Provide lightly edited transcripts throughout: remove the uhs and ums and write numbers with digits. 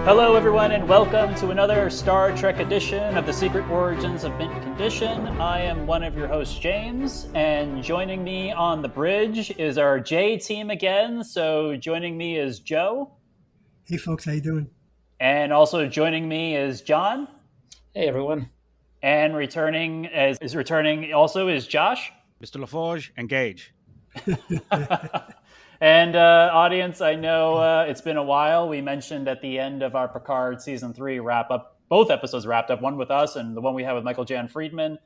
Hello, everyone, and welcome to another Star Trek edition of The Secret Origins of Mint Condition. I am one of your hosts, James, and joining me on the bridge is our J team again. So joining me is Joe. Hey, folks, how you doing? And also joining me is John. Hey, everyone. And returning also is Josh. Mr. LaForge, engage. And audience, I know it's been a while. We mentioned at the end of our Picard Season 3 wrap-up, both episodes wrapped up, one with us and the one we had with Michael Jan Friedman,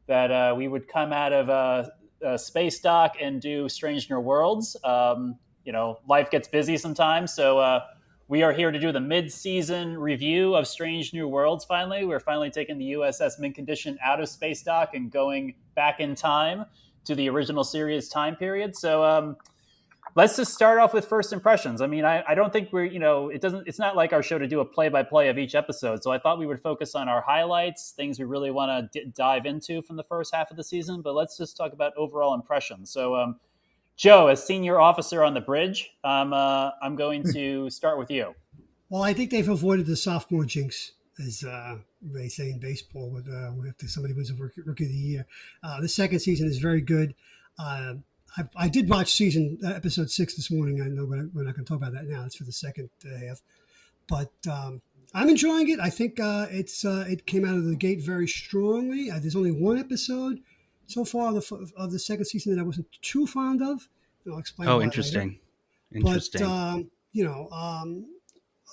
that we would come out of a space dock and do Strange New Worlds. Life gets busy sometimes, so we are here to do the mid-season review of Strange New Worlds finally. We're finally taking the U.S.S. Mint Condition out of space dock and going back in time to the original series time period. So let's just start off with first impressions. I mean, I don't think it's not like our show to do a play-by-play of each episode. So I thought we would focus on our highlights, things we really want to dive into from the first half of the season. But let's just talk about overall impressions. So, Joe, as senior officer on the bridge, I'm going to start with you. Well, I think they've avoided the sophomore jinx, as they say in baseball, if somebody wins a rookie of the year. The second season is very good. I did watch episode 6 this morning. I know we're not going to talk about that now. It's for the second half. But I'm enjoying it. I think it came out of the gate very strongly. There's only one episode so far of the second season that I wasn't too fond of. I'll explain why Interesting. later. Interesting.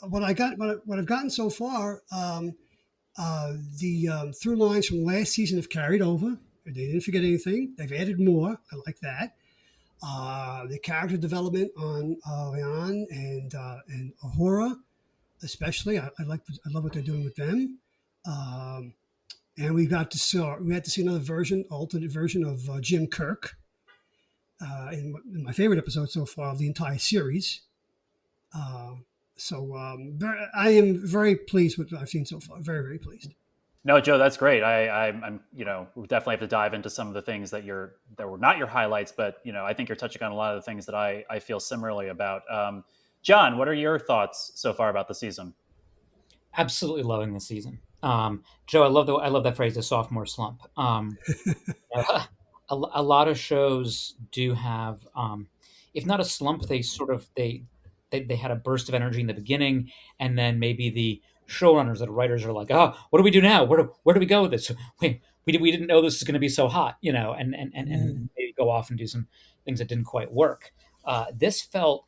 But, what I've gotten so far, the through lines from last season have carried over. They didn't forget anything. They've added more. I like that. The character development on Leon and Uhura, especially, I love what they're doing with them. And we had to see another alternate version of Jim Kirk in my favorite episode so far of the entire series. I am very pleased with what I've seen so far. Very, very pleased. No, Joe, that's great. I'm we definitely have to dive into some of the things that were not your highlights, but I think you're touching on a lot of the things that I feel similarly about. John, what are your thoughts so far about the season? Absolutely loving the season. Joe, I love that phrase, the sophomore slump. A lot of shows do have, if not a slump, they had a burst of energy in the beginning, and then maybe the showrunners, the writers are like, "Oh, what do we do now? Where do we go with this? We didn't know this was going to be so hot," and maybe go off and do some things that didn't quite work. This felt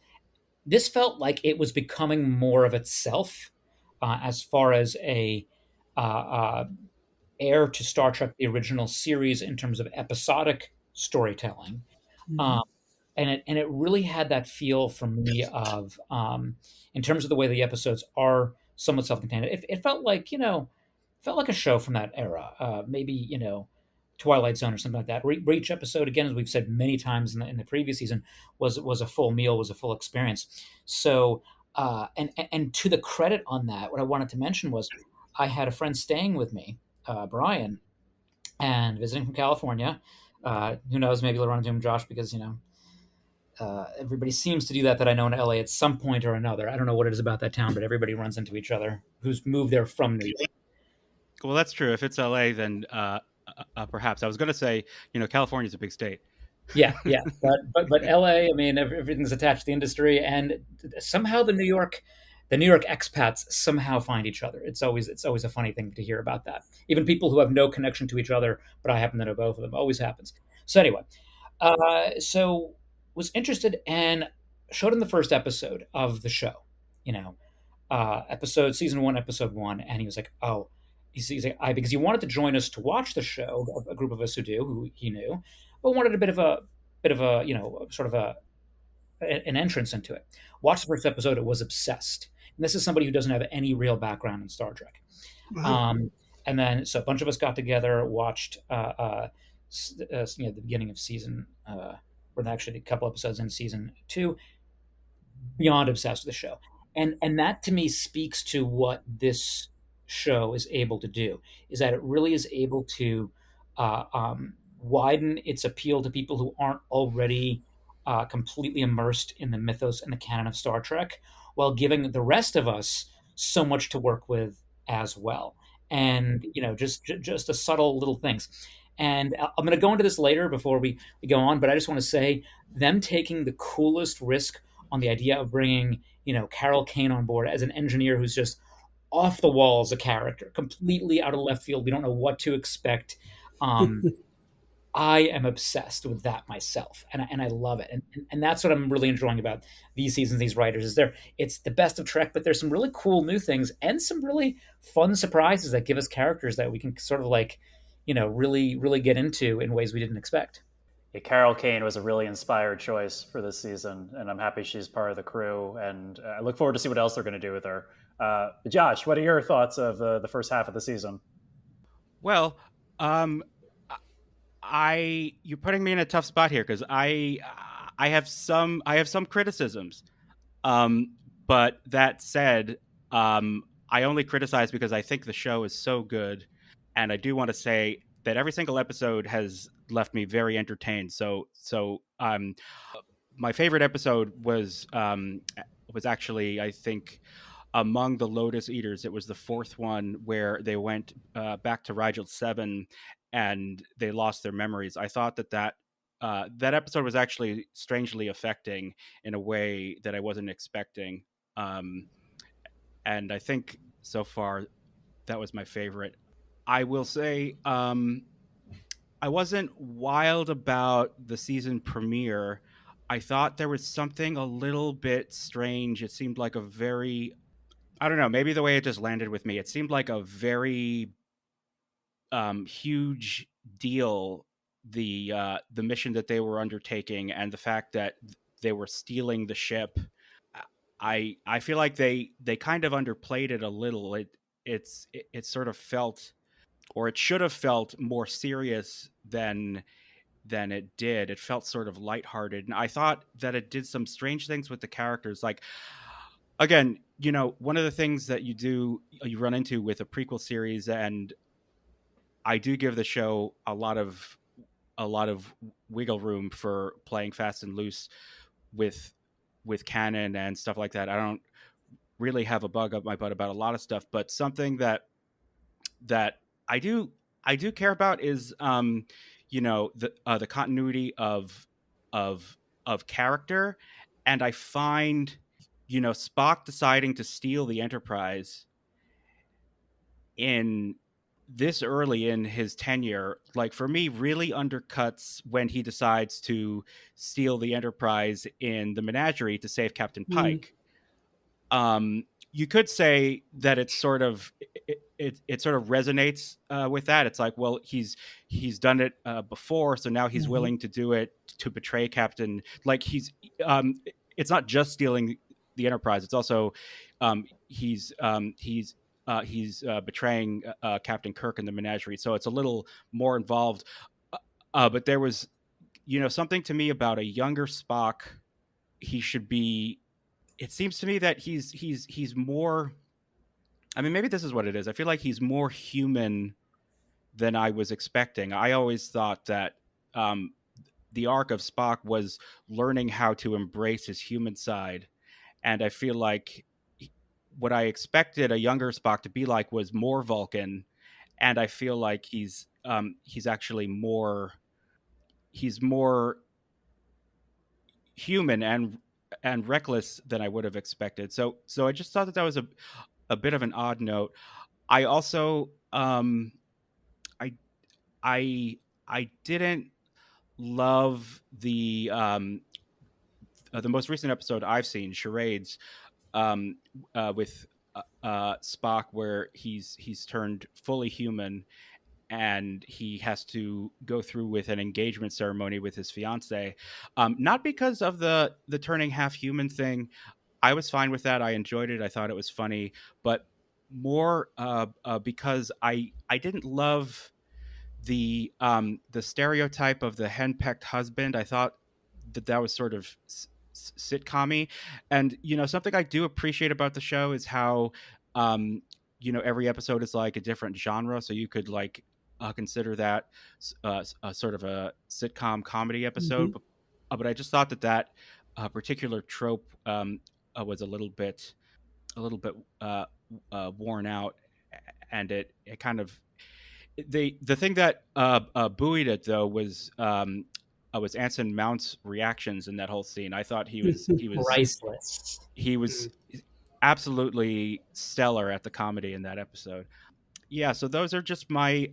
like it was becoming more of itself as far as a heir to Star Trek, the original series, in terms of episodic storytelling. Mm-hmm. And it really had that feel for me of, in terms of the way the episodes are somewhat self-contained. It felt like a show from that era, maybe Twilight Zone or something like that. Where each episode, again, as we've said many times in the previous season, was a full meal, was a full experience. So, and to the credit on that, what I wanted to mention was I had a friend staying with me, Brian, and visiting from California. Who knows? Maybe they'll run into him, Josh, because everybody seems to do that I know in LA at some point or another. I don't know what it is about that town, but everybody runs into each other who's moved there from New York. Well, that's true. If it's LA, then perhaps. I was going to say, California's a big state. Yeah. But LA, I mean, everything's attached to the industry, and somehow the New York expats somehow find each other. It's always a funny thing to hear about that. Even people who have no connection to each other, but I happen to know both of them. Always happens. So anyway, was interested and showed him the first episode of the show, season 1, episode 1. And he was like, oh, he's like, because he wanted to join us to watch the show, a group of us who he knew, but wanted a bit of a, sort of an entrance into it. Watched the first episode. It was obsessed. And this is somebody who doesn't have any real background in Star Trek. Mm-hmm. And then, so a bunch of us got together, watched, the beginning of season, or actually a couple episodes in season 2, beyond obsessed with the show. And that to me speaks to what this show is able to do, is that it really is able to widen its appeal to people who aren't already completely immersed in the mythos and the canon of Star Trek, while giving the rest of us so much to work with as well. And just the subtle little things. And I'm going to go into this later before we go on, but I just want to say them taking the coolest risk on the idea of bringing Carol Kane on board as an engineer who's just off the walls a character, completely out of left field. We don't know what to expect. Um, I am obsessed with that myself, and I love it, and that's what I'm really enjoying about these seasons. These writers is it's the best of Trek, but there's some really cool new things and some really fun surprises that give us characters that we can sort of really get into in ways we didn't expect. Yeah, Carol Kane was a really inspired choice for this season, and I'm happy she's part of the crew. And I look forward to see what else they're going to do with her. Josh, what are your thoughts of the first half of the season? Well, um, you're putting me in a tough spot here because I have some criticisms. Um, but that said, I only criticize because I think the show is so good, and I do want to say that every single episode has left me very entertained. So my favorite episode was actually, I think, among the Lotus Eaters. It was the fourth one where they went back to Rigel 7 and they lost their memories. I thought that episode was actually strangely affecting in a way that I wasn't expecting. Um, and I think so far that was my favorite. I will say I wasn't wild about the season premiere. I thought there was something a little bit strange. It seemed like a very, I don't know, maybe the way it just landed with me. It seemed like a very huge deal, the mission that they were undertaking and the fact that they were stealing the ship. I feel like they kind of underplayed it a little. It sort of felt, or it should have felt, more serious than it did. It felt sort of lighthearted, and I thought that it did some strange things with the characters. Like, again, one of the things that you run into with a prequel series, and I do give the show a lot of wiggle room for playing fast and loose with canon and stuff like that. I don't really have a bug up my butt about a lot of stuff, but something that I do I do care about is the continuity of character, and I find Spock deciding to steal the Enterprise in this early in his tenure, like, for me, really undercuts when he decides to steal the Enterprise in the Menagerie to save Captain Mm, Pike. You could say that it's sort of it sort of resonates with that. It's like, well, he's done it before, so now he's mhm, willing to do it to betray Captain. Like, um, it's not just stealing the Enterprise; it's also he's betraying Captain Kirk in the Menagerie. So it's a little more involved. But there was something to me about a younger Spock. He should be. It seems to me that he's more. I mean, maybe this is what it is. I feel like he's more human than I was expecting. I always thought that um, the arc of Spock was learning how to embrace his human side, and I feel like what I expected a younger Spock to be like was more Vulcan, and I feel like he's actually more he's more human and reckless than I would have expected. So I just thought that was a bit of an odd note. I also I I I didn't love the most recent episode I've seen, Charades, with Spock, where he's turned fully human and he has to go through with an engagement ceremony with his fiance. Not because of the turning half human thing. I was fine with that. I enjoyed it. I thought it was funny, but more because I didn't love the stereotype of the henpecked husband. I thought that was sort of sitcom-y, and something I do appreciate about the show is how every episode is like a different genre, so you could like consider that a sort of a sitcom comedy episode, mhm. but I just thought that particular trope was a little bit worn out, and it kind of the thing that buoyed it though was Anson Mount's reactions in that whole scene. I thought Priceless. he was absolutely stellar at the comedy in that episode. Yeah, so those are just my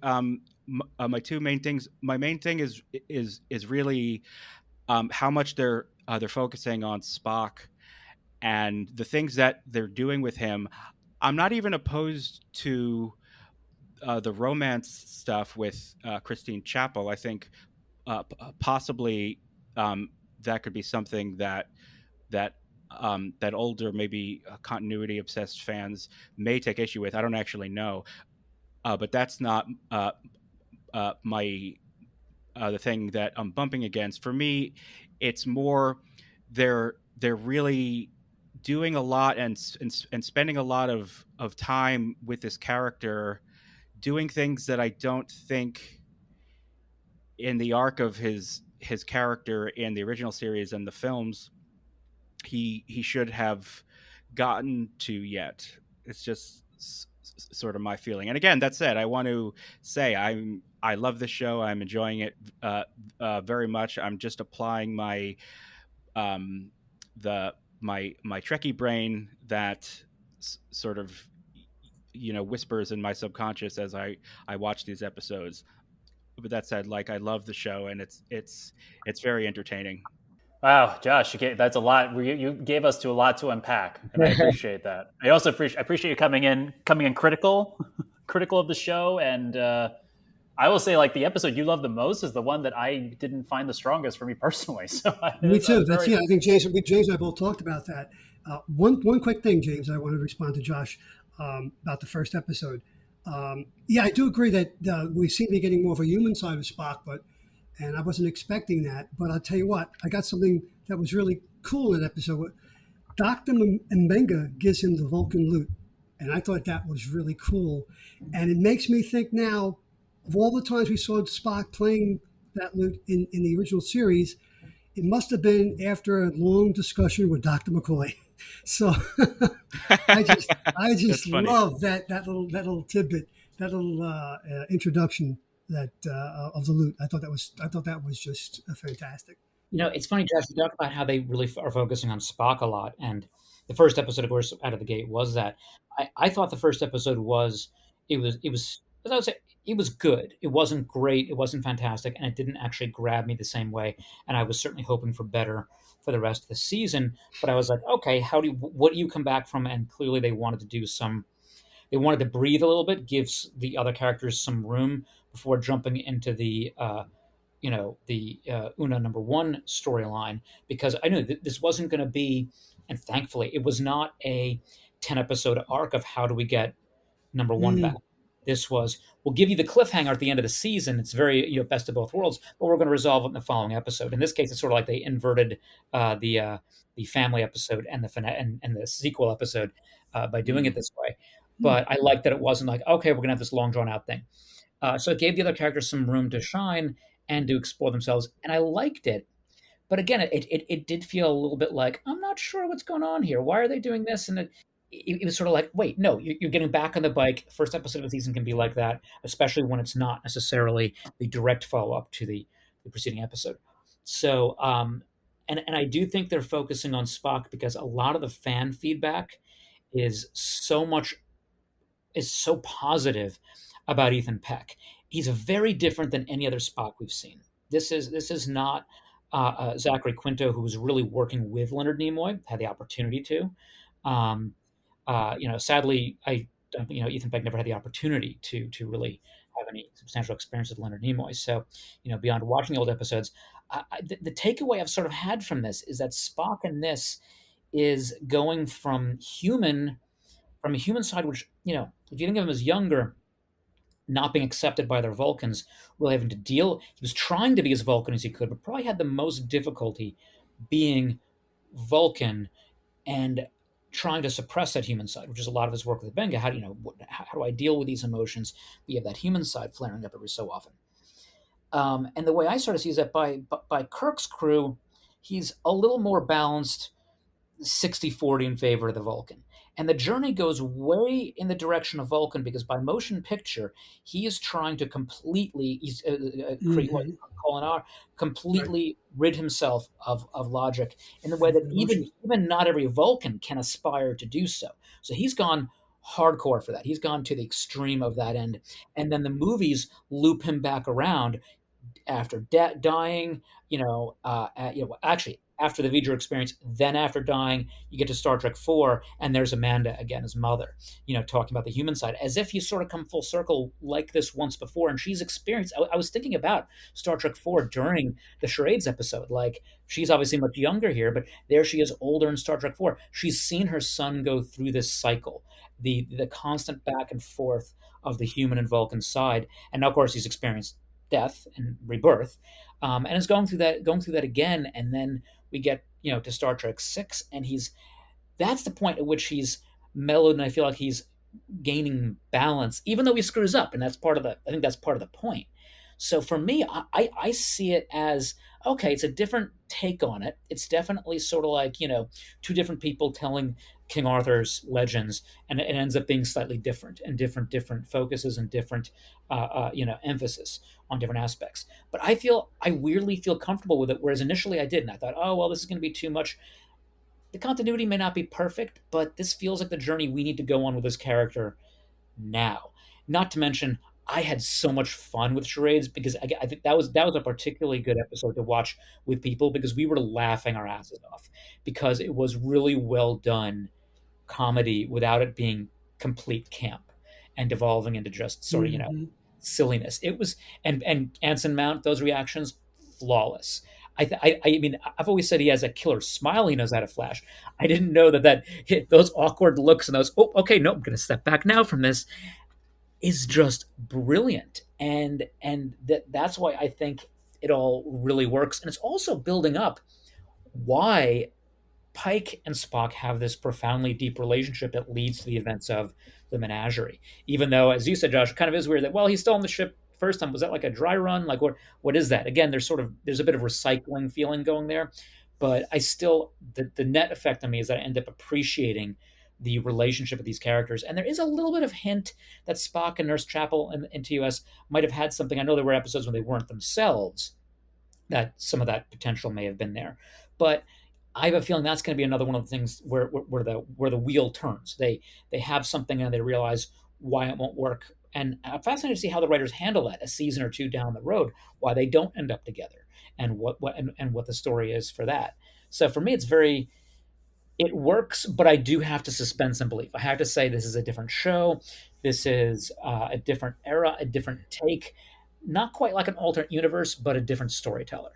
two main things. My main thing is really how much they're focusing on Spock and the things that they're doing with him. I'm not even opposed to the romance stuff with Christine Chapel. I think possibly that could be something that that older, maybe continuity obsessed fans may take issue with. I don't actually know, but that's not my the thing that I'm bumping against. For me, it's more they're really doing a lot and spending a lot of time with this character, doing things that I don't think in the arc of his character in the original series and the films he should have gotten to yet. It's just sort of my feeling. And again, that said, I want to say I love this show. I'm enjoying it very much. I'm just applying my the my Trekkie brain that sort of whispers in my subconscious as I watch these episodes. But that said, like, I love the show and it's very entertaining. Wow, Josh, that's a lot. You gave us to a lot to unpack, and I appreciate that. I also appreciate you coming in critical, critical of the show. And I will say, like, the episode you love the most is the one that I didn't find the strongest for me personally. So Me too. That's very, I think James and I both talked about that. One quick thing, James. I want to respond to Josh about the first episode. Yeah, I do agree that we seem to be getting more of a human side of Spock, and I wasn't expecting that. But I'll tell you what, I got something that was really cool in that episode. Dr. Mbenga gives him the Vulcan loot, and I thought that was really cool. And it makes me think now of all the times we saw Spock playing that loot in the original series. It must have been after a long discussion with Dr. McCoy. So I just love that little tidbit, that little introduction that of the loot. I thought that was just fantastic. It's funny, Josh. You talk about how they really are focusing on Spock a lot, and the first episode, of course, out of the gate was that. I thought the first episode was as I would say, it was good. It wasn't great. It wasn't fantastic, and it didn't actually grab me the same way. And I was certainly hoping for better for the rest of the season. But I was like, okay, what do you come back from? And clearly, they wanted to do some. They wanted to breathe a little bit, gives the other characters some room before jumping into the the Una number one storyline, because I knew that this wasn't going to be, and thankfully it was not a 10 episode arc of how do we get number one back. Mm. This was, we'll give you the cliffhanger at the end of the season. It's very best of both worlds, but we're going to resolve it in the following episode. In this case, it's sort of like they inverted the family episode and and the sequel episode by doing it this way. But I like that it wasn't like, okay, we're going to have this long drawn out thing. So it gave the other characters some room to shine and to explore themselves, and I liked it. But again, it did feel a little bit like, I'm not sure what's going on here. Why are they doing this? And it was sort of like, wait, no, you're getting back on the bike. First episode of the season can be like that, especially when it's not necessarily the direct follow up to the preceding episode. So, and I do think they're focusing on Spock because a lot of the fan feedback is so positive about Ethan Peck. He's very different than any other Spock we've seen. This is not Zachary Quinto, who was really working with Leonard Nimoy, had the opportunity to. Um, Sadly, Ethan Peck never had the opportunity to really have any substantial experience with Leonard Nimoy. So, beyond watching the old episodes, the takeaway I've sort of had from this is that Spock in this is going from a human side, which, if you think of him as younger, not being accepted by their Vulcans, really having to deal. He was trying to be as Vulcan as he could, but probably had the most difficulty being Vulcan and trying to suppress that human side, which is a lot of his work with Benga. How do I deal with these emotions? We have that human side flaring up every so often. And the way I sort of see is that by Kirk's crew, he's a little more balanced. 60-40 in favor of the Vulcan. And the journey goes way in the direction of Vulcan because by motion picture, he is trying to completely create what Mm-hmm. Colinar Right. completely rid himself of logic in the way that Emotion. even not every Vulcan can aspire to do so. So he's gone hardcore for that. He's gone to the extreme of that end. And then the movies loop him back around after dying, actually after the V'ger experience, then after dying, you get to Star Trek 4, and there's Amanda again, his mother, talking about the human side, as if he's sort of come full circle like this once before, and she's experienced. I was thinking about Star Trek 4 during the charades episode. Like, she's obviously much younger here, but there she is older in Star Trek 4. She's seen her son go through this cycle, the constant back and forth of the human and Vulcan side, and now, of course, he's experienced death and rebirth, and is going through that again. And then we get to Star Trek 6, and that's the point at which he's mellowed, and I feel like he's gaining balance, even though he screws up, and I think that's part of the point. So for me, I see it as, okay, it's a different take on it. It's definitely sort of like, two different people telling King Arthur's legends, and it ends up being slightly different, and different focuses, and different emphasis on different aspects. But I weirdly feel comfortable with it, whereas initially I didn't. I thought, oh well, this is going to be too much. The continuity may not be perfect, but this feels like the journey we need to go on with this character now. Not to mention, I had so much fun with charades because I think that was a particularly good episode to watch with people because we were laughing our asses off because it was really well done comedy without it being complete camp and devolving into just sort of Mm-hmm. silliness. It was, and Anson Mount, those reactions, flawless. I mean, I've always said he has a killer smile. He knows how to flash. I didn't know that those awkward looks and those, oh, okay, no, I'm going to step back now from this, is just brilliant. And that's why I think it all really works. And it's also building up why Pike and Spock have this profoundly deep relationship that leads to the events of the menagerie. Even though, as you said, Josh, it kind of is weird that, well, he's still on the ship first time. Was that like a dry run? Like, what is that? Again, there's a bit of recycling feeling going there, but I still, the net effect on me is that I end up appreciating the relationship of these characters. And there is a little bit of hint that Spock and Nurse Chapel and TOS might have had something. I know there were episodes when they weren't themselves, that some of that potential may have been there. But I have a feeling that's going to be another one of the things where the wheel turns. They have something and they realize why it won't work. And I'm fascinated to see how the writers handle that a season or two down the road, why they don't end up together, and what the story is for that. So for me, it works, but I do have to suspend some belief. I have to say this is a different show. This is a different era, a different take, not quite like an alternate universe, but a different storyteller.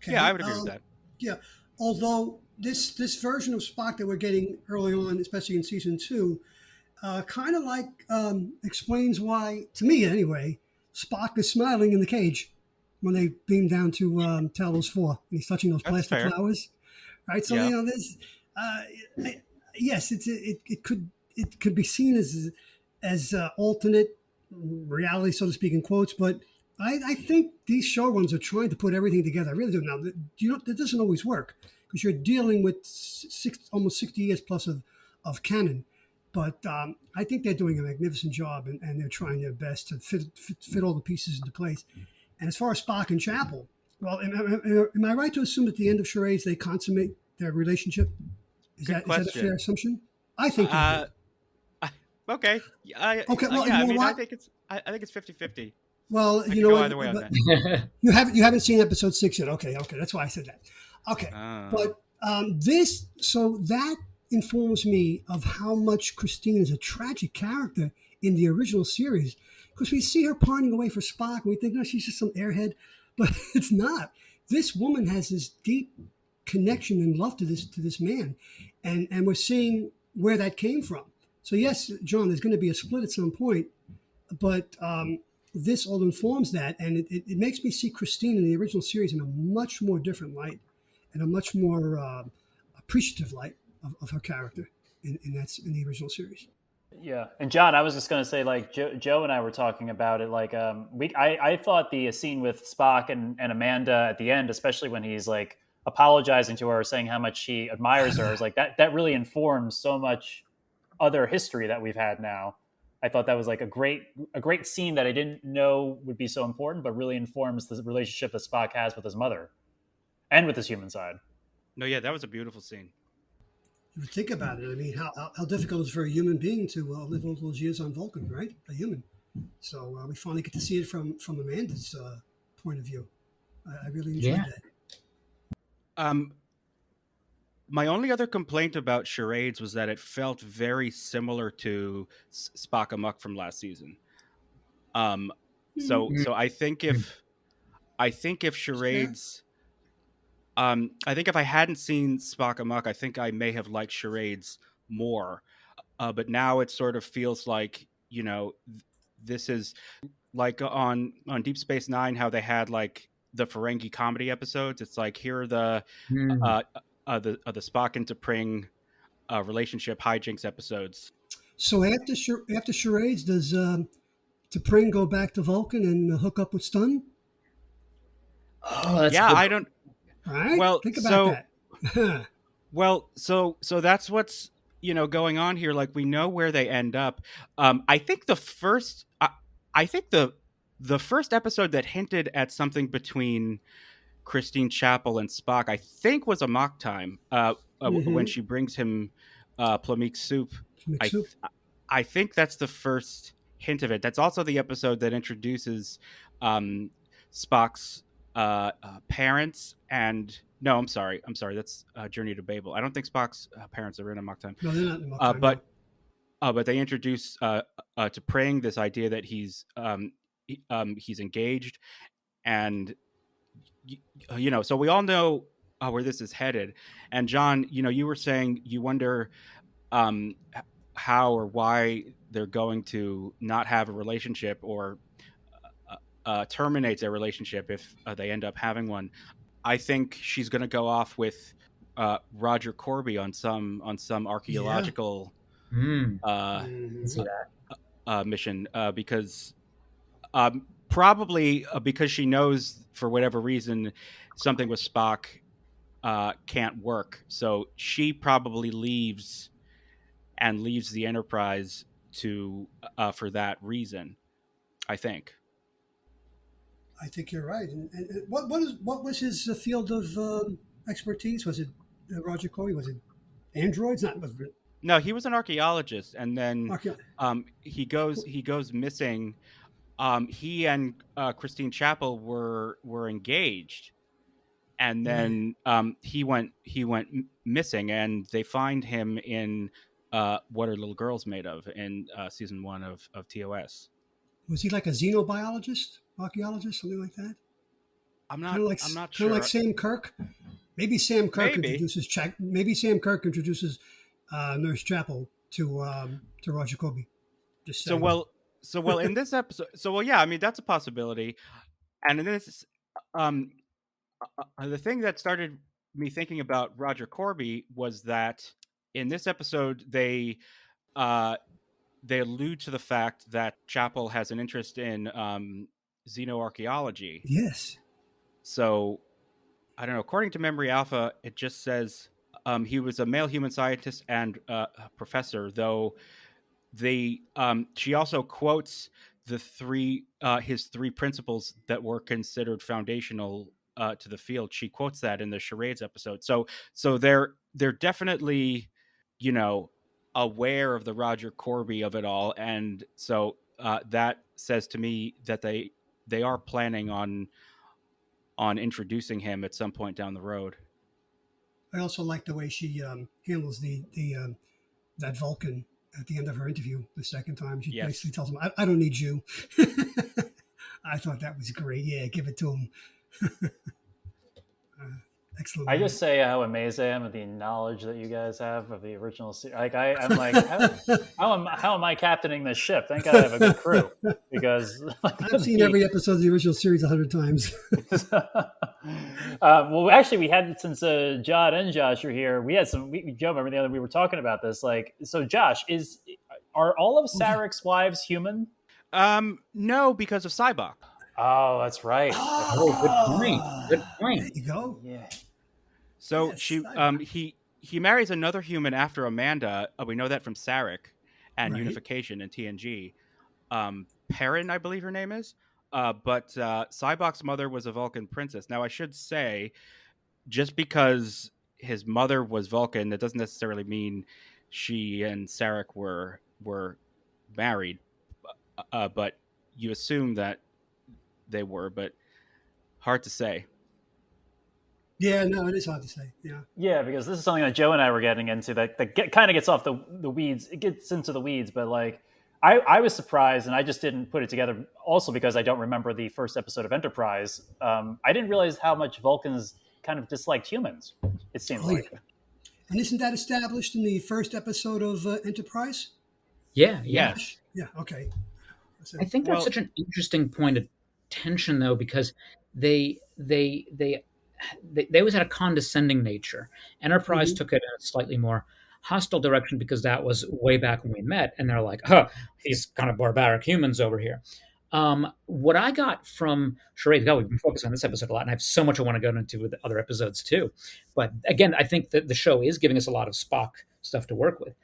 Yeah, I Okay. would agree with that. Yeah. Although this version of Spock that we're getting early on, especially in season two, kind of like explains why, to me anyway, Spock is smiling in the cage when they beam down to Talos 4 and he's touching those That's plastic fair. flowers, right? So Yeah. this, uh, yes, it could be seen as alternate reality, so to speak, in quotes, but. I think these showruns are trying to put everything together. I really do. Now, that doesn't always work because you're dealing with almost 60 years plus of canon. But I think they're doing a magnificent job, and they're trying their best to fit all the pieces into place. And as far as Spock and Chapel, well, am I right to assume at the end of charades they consummate their relationship? Good Is that a fair question. assumption? I think they do. Uh, okay. Okay, well, Yeah. you I know mean, I what? think it's 50-50. Well, I you could know go what? either way on But that. you haven't seen episode 6 yet. Okay, that's why I said that. Okay, Oh. but that informs me of how much Christine is a tragic character in the original series because we see her pining away for Spock and we think, no, she's just some airhead, but it's not. This woman has this deep connection and love to this man, and we're seeing where that came from. So yes, John, there's going to be a split at some point, but this all informs that, and it makes me see Christine in the original series in a much more different light and a much more appreciative light of her character in the original series. Yeah, and John, I was just going to say, like Joe and I were talking about it. Like, I thought the scene with Spock and Amanda at the end, especially when he's like apologizing to her, saying how much she admires her, is like that really informs so much other history that we've had now. I thought that was like a great scene that I didn't know would be so important, but really informs the relationship that Spock has with his mother and with his human side. No, yeah, that was a beautiful scene. You would think about it. I mean, how difficult it is for a human being to live all those years on Vulcan, right? A human. So we finally get to see it from Amanda's point of view. I really enjoyed that. My only other complaint about Charades was that it felt very similar to Spock Amok from last season. So I think if Charades, I think if I hadn't seen Spock Amok, I think I may have liked Charades more. But now it sort of feels like, this is like on Deep Space Nine, how they had like the Ferengi comedy episodes. It's like, here are the Spock and T'Pring relationship hijinks episodes. So after Charades, does T'Pring go back to Vulcan and hook up with Stun? Oh, that's yeah, good. I don't. All right. Well, think about that. Well, so that's what's going on here. Like, we know where they end up. I think the first episode that hinted at something between Christine Chapel and Spock, I think, was Amok time. When she brings him Plamique soup. I think that's the first hint of it. That's also the episode that introduces Spock's parents and. No, I'm sorry. That's Journey to Babel. I don't think Spock's parents are in Amok time. No, they're not in Amok time. But they introduce T'Pring this idea that he's engaged, and so we all know where this is headed. And John, you were saying you wonder how or why they're going to not have a relationship or terminate their relationship if they end up having one. I think she's going to go off with Roger Corby on some archaeological mission because probably because she knows, for whatever reason, something with Spock can't work. So she probably leaves the Enterprise for that reason, I think. I think you're right. And what was his field of expertise? Was it Roger Corey? Was it androids? No, he was an archaeologist, and then he goes missing. He and Christine Chapel were engaged, and then he went missing, and they find him in What Are Little Girls Made Of in season 1 of TOS. Was he like a xenobiologist? Archaeologist, something like that. I'm not sure. Kind of like Sam Kirk. Maybe Sam Kirk introduces Nurse Chapel to Roger Corby. Just saying. So well in this episode. Yeah. I mean, that's a possibility. And in this, the thing that started me thinking about Roger Corby was that in this episode they allude to the fact that Chapel has an interest in xenoarchaeology. Yes. So, I don't know. According to Memory Alpha, it just says he was a male human scientist and a professor. Though she also quotes his three principles that were considered foundational to the field. She quotes that in the Charades episode. So they're definitely, aware of the Roger Corby of it all, and so that says to me that they are planning on introducing him at some point down the road. I also like the way she handles that Vulcan at the end of her interview the second time. She basically tells him, I don't need you. I thought that was great. Yeah, give it to him. Excellent. I just say how amazed I am at the knowledge that you guys have of the original series. Like I'm like, how am I captaining this ship? Thank God I have a good crew, because I've seen every episode of the original series 100 times. Well, actually, we had, since Jod and Josh are here, we had Joe, remember the other, we were talking about this. Like, so Josh, are all of Sarek's wives human? No, because of Sybok. Oh, that's right. Oh, good point. Good point. There you go. Yeah. So Yes. he marries another human after Amanda. We know that from Sarek and Right. Unification and TNG. Perrin, I believe her name is. But Cybok's mother was a Vulcan princess. Now, I should say, just because his mother was Vulcan, that doesn't necessarily mean she and Sarek were married. But you assume that they were, but hard to say. Yeah, no, it is hard to say. Yeah. Yeah, because this is something that Joe and I were getting into that kind of gets off the weeds. It gets into the weeds, but like I was surprised, and I just didn't put it together. Also, because I don't remember the first episode of Enterprise, I didn't realize how much Vulcans kind of disliked humans. It seemed Oh, yeah. like. And isn't that established in the first episode of Enterprise? Yeah, yeah. Yes. Yeah. Okay. So, I think that's Well, such an interesting point of tension, though, because they they they they always had a condescending nature. Enterprise mhm. took it in a slightly more hostile direction because that was way back when we met, and they're like, "Huh, these kind of barbaric humans over here." What I got from Charade, God, we've been focused on this episode a lot, and I have so much I want to go into with the other episodes too. But again, I think that the show is giving us a lot of Spock stuff to work with,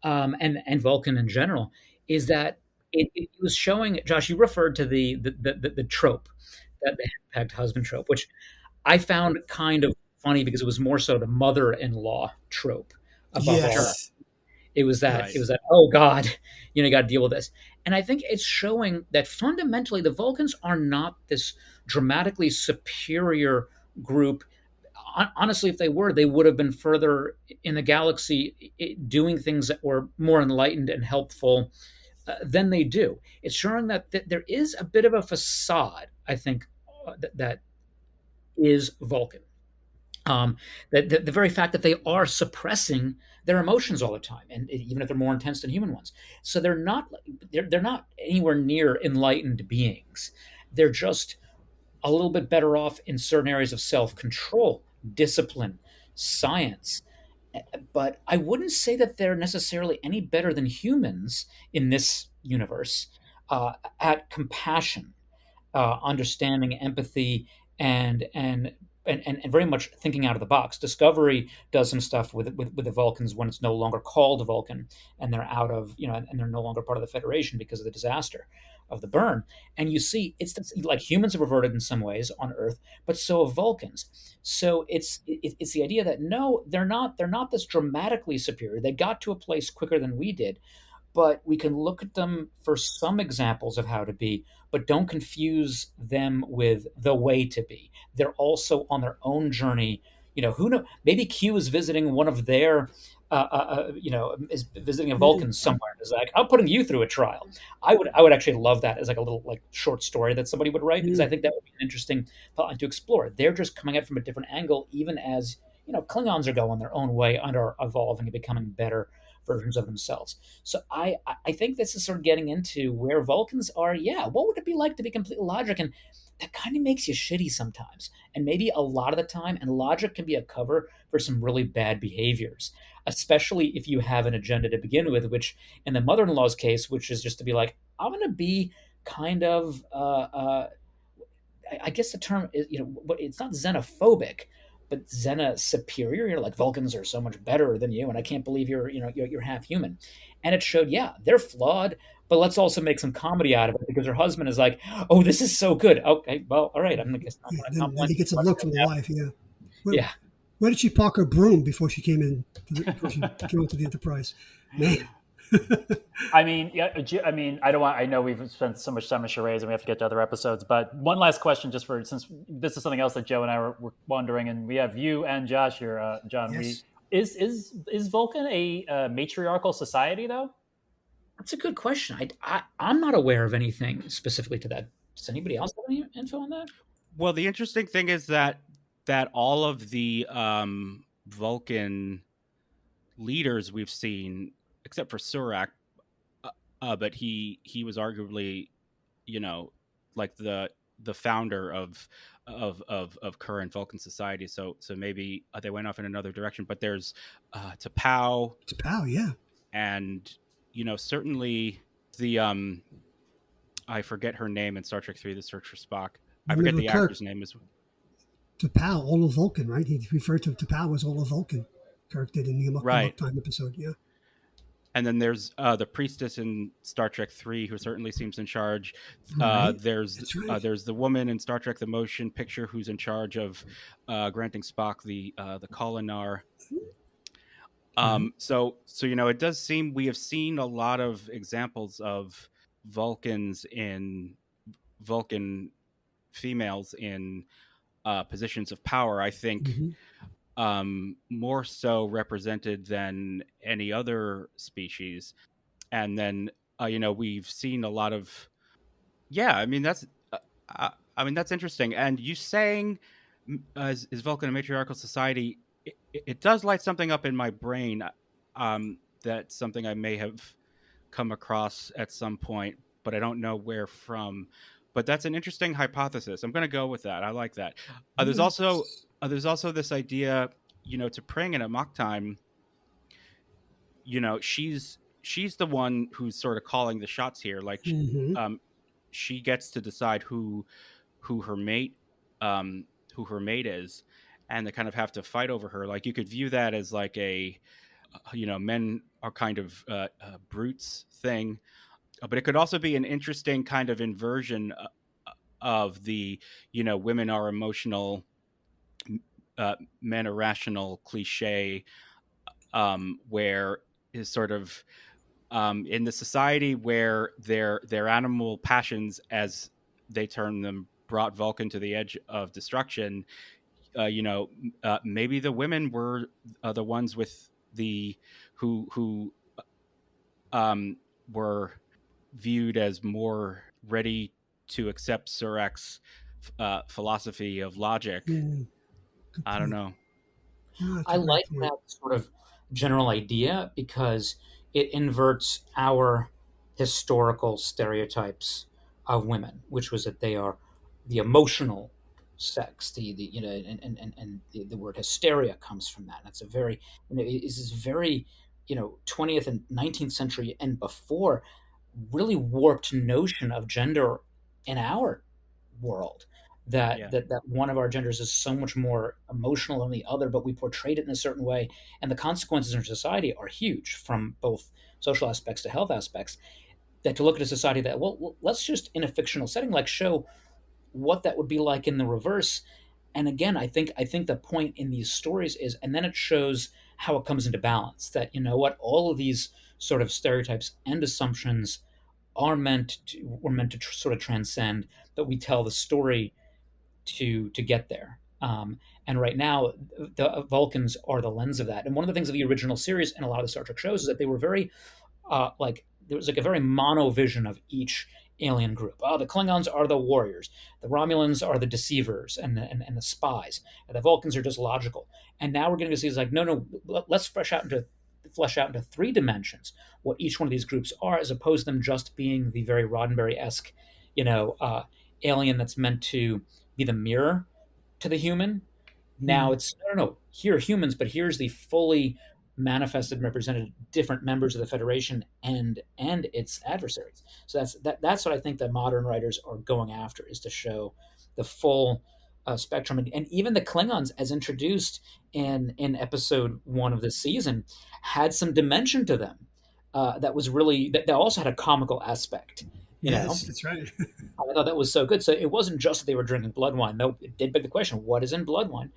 and Vulcan in general. Is that it was showing, Josh? You referred to the trope, that the henpecked husband trope, which I found kind of funny because it was more so the mother-in-law trope above all sure. else. Yes. It Right. Yes. was that, oh God, you got to deal with this. And I think it's showing that fundamentally the Vulcans are not this dramatically superior group. Honestly, if they were, they would have been further in the galaxy, doing things that were more enlightened and helpful than they do. It's showing that there is a bit of a facade, I think, that is Vulcan. The very fact that they are suppressing their emotions all the time, and even if they're more intense than human ones, so they're not anywhere near enlightened beings. They're just a little bit better off in certain areas of self control, discipline, science. But I wouldn't say that they're necessarily any better than humans in this universe at compassion, understanding, empathy, and and and very much thinking out of the box. Discovery does some stuff with the Vulcans when it's no longer called Vulcan, and they're out of and they're no longer part of the Federation because of the disaster of the burn. And you see, like humans have reverted in some ways on Earth, but so have Vulcans. So it's the idea that no, they're not this dramatically superior. They got to a place quicker than we did, but we can look at them for some examples of how to be, but don't confuse them with the way to be. They're also on their own journey. Who know? Maybe Q is visiting one of their, is visiting a Mhm. Vulcan somewhere. And is like, I'm putting you through a trial. I would actually love that as like a little like short story that somebody would write, because I Mhm. think that would be an interesting plot to explore. They're just coming at it from a different angle, even as Klingons are going their own way and are evolving and becoming better versions of themselves. So I think this is sort of getting into where Vulcans are. Yeah, what would it be like to be completely logic? And that kind of makes you shitty sometimes. And maybe a lot of the time, and logic can be a cover for some really bad behaviors, especially if you have an agenda to begin with, which in the mother-in-law's case, which is just to be like, I'm going to be kind of I guess the term is, it's not xenophobic, but xena superior. Like Vulcans are so much better than you, and I can't believe you're half human. And it showed, yeah, they're flawed, but let's also make some comedy out of it because her husband is like, oh, this is so good. Okay, well, all right, I'm gonna guess I'm Yeah. gonna Then compliment he you gets a too much look right from the now. wife. Yeah. Where, Yeah. where did she park her broom before she came in? Before she came into the Enterprise? Man. I mean, yeah. I mean, I don't want. I know we've spent so much time on charades, and we have to get to other episodes. But one last question, just for since this is something else that Joe and I were wondering, and we have you and Josh here, John. We Yes. is Vulcan a matriarchal society though? That's a good question. I'm not aware of anything specifically to that. Does anybody else have any info on that? Well, the interesting thing is that all of the Vulcan leaders we've seen, except for Surak, but he was arguably, you know, like the founder of current Vulcan society. So maybe they went off in another direction. But there's T'Pau, It's Pow. Yeah. and certainly the I forget her name in Star Trek 3: The Search for Spock. I forget Remember the Kirk? actor's name is T'Pau, all of Vulcan, right? He referred to T'Pau as all of Vulcan. Kirk did in the Right. Amok Time episode. Yeah. And then there's the priestess in Star Trek 3, who certainly seems in charge. Right. There's That's right. there's the woman in Star Trek: The Motion Picture who's in charge of granting Spock the Kolinar. Right. So it does seem we have seen a lot of examples of Vulcans in Vulcan females in positions of power. I think Mm-hmm. more so represented than any other species. And then we've seen a lot of that's that's interesting. And you saying is Vulcan a matriarchal society? It does light something up in my brain. That's something I may have come across at some point, but I don't know where from. But that's an interesting hypothesis. I'm going to go with that. I like that. There's Yeah. also this idea, to Pring and at mock time. She's the one who's sort of calling the shots here. Like, Mm-hmm. she gets to decide who her mate is, and they kind of have to fight over her. Like, you could view that as like a men are kind of brutes thing, but it could also be an interesting kind of inversion of the women are emotional, men are rational cliche, where is sort of in the society where their animal passions, as they term them, brought Vulcan to the edge of destruction. Maybe the women were the ones with the who were viewed as more ready to accept Surak's philosophy of logic. Yeah. Good I don't point. know. Oh, that's I a great like point. that sort of general idea because it inverts our historical stereotypes of women, which was that they are the emotional sex. The and the word hysteria comes from that. That's a very is this very 20th and 19th century and before really warped notion of gender in our world, that Yeah. one of our genders is so much more emotional than the other, but we portrayed it in a certain way, and the consequences in our society are huge, from both social aspects to health aspects. That to look at a society that, well, let's just in a fictional setting like show what that would be like in the reverse. And again, I think the point in these stories is, and then it shows how it comes into balance, that what, all of these sort of stereotypes and assumptions were meant to sort of transcend, that we tell the story to get there. And right now, the Vulcans are the lens of that. And one of the things of the original series and a lot of the Star Trek shows is that they were very like there was like a very mono vision of each alien group. Oh, the Klingons are the warriors, the Romulans are the deceivers and the spies, and the Vulcans are just logical. And now we're going to see is like, no, let's flesh out into three dimensions what each one of these groups are, as opposed to them just being the very Roddenberry-esque, you know, uh, alien that's meant to be the mirror to the human. Now Mm. it's no, here are humans, but here's the fully manifested and represented different members of the Federation and its adversaries. So that's what I think that modern writers are going after, is to show the full spectrum, and even the Klingons, as introduced in episode one of this season, had some dimension to them that was really that also had a comical aspect. You know, Yes, that's right. I thought that was so good. So it wasn't just that they were drinking blood wine. No, it did beg the question: what is in blood wine?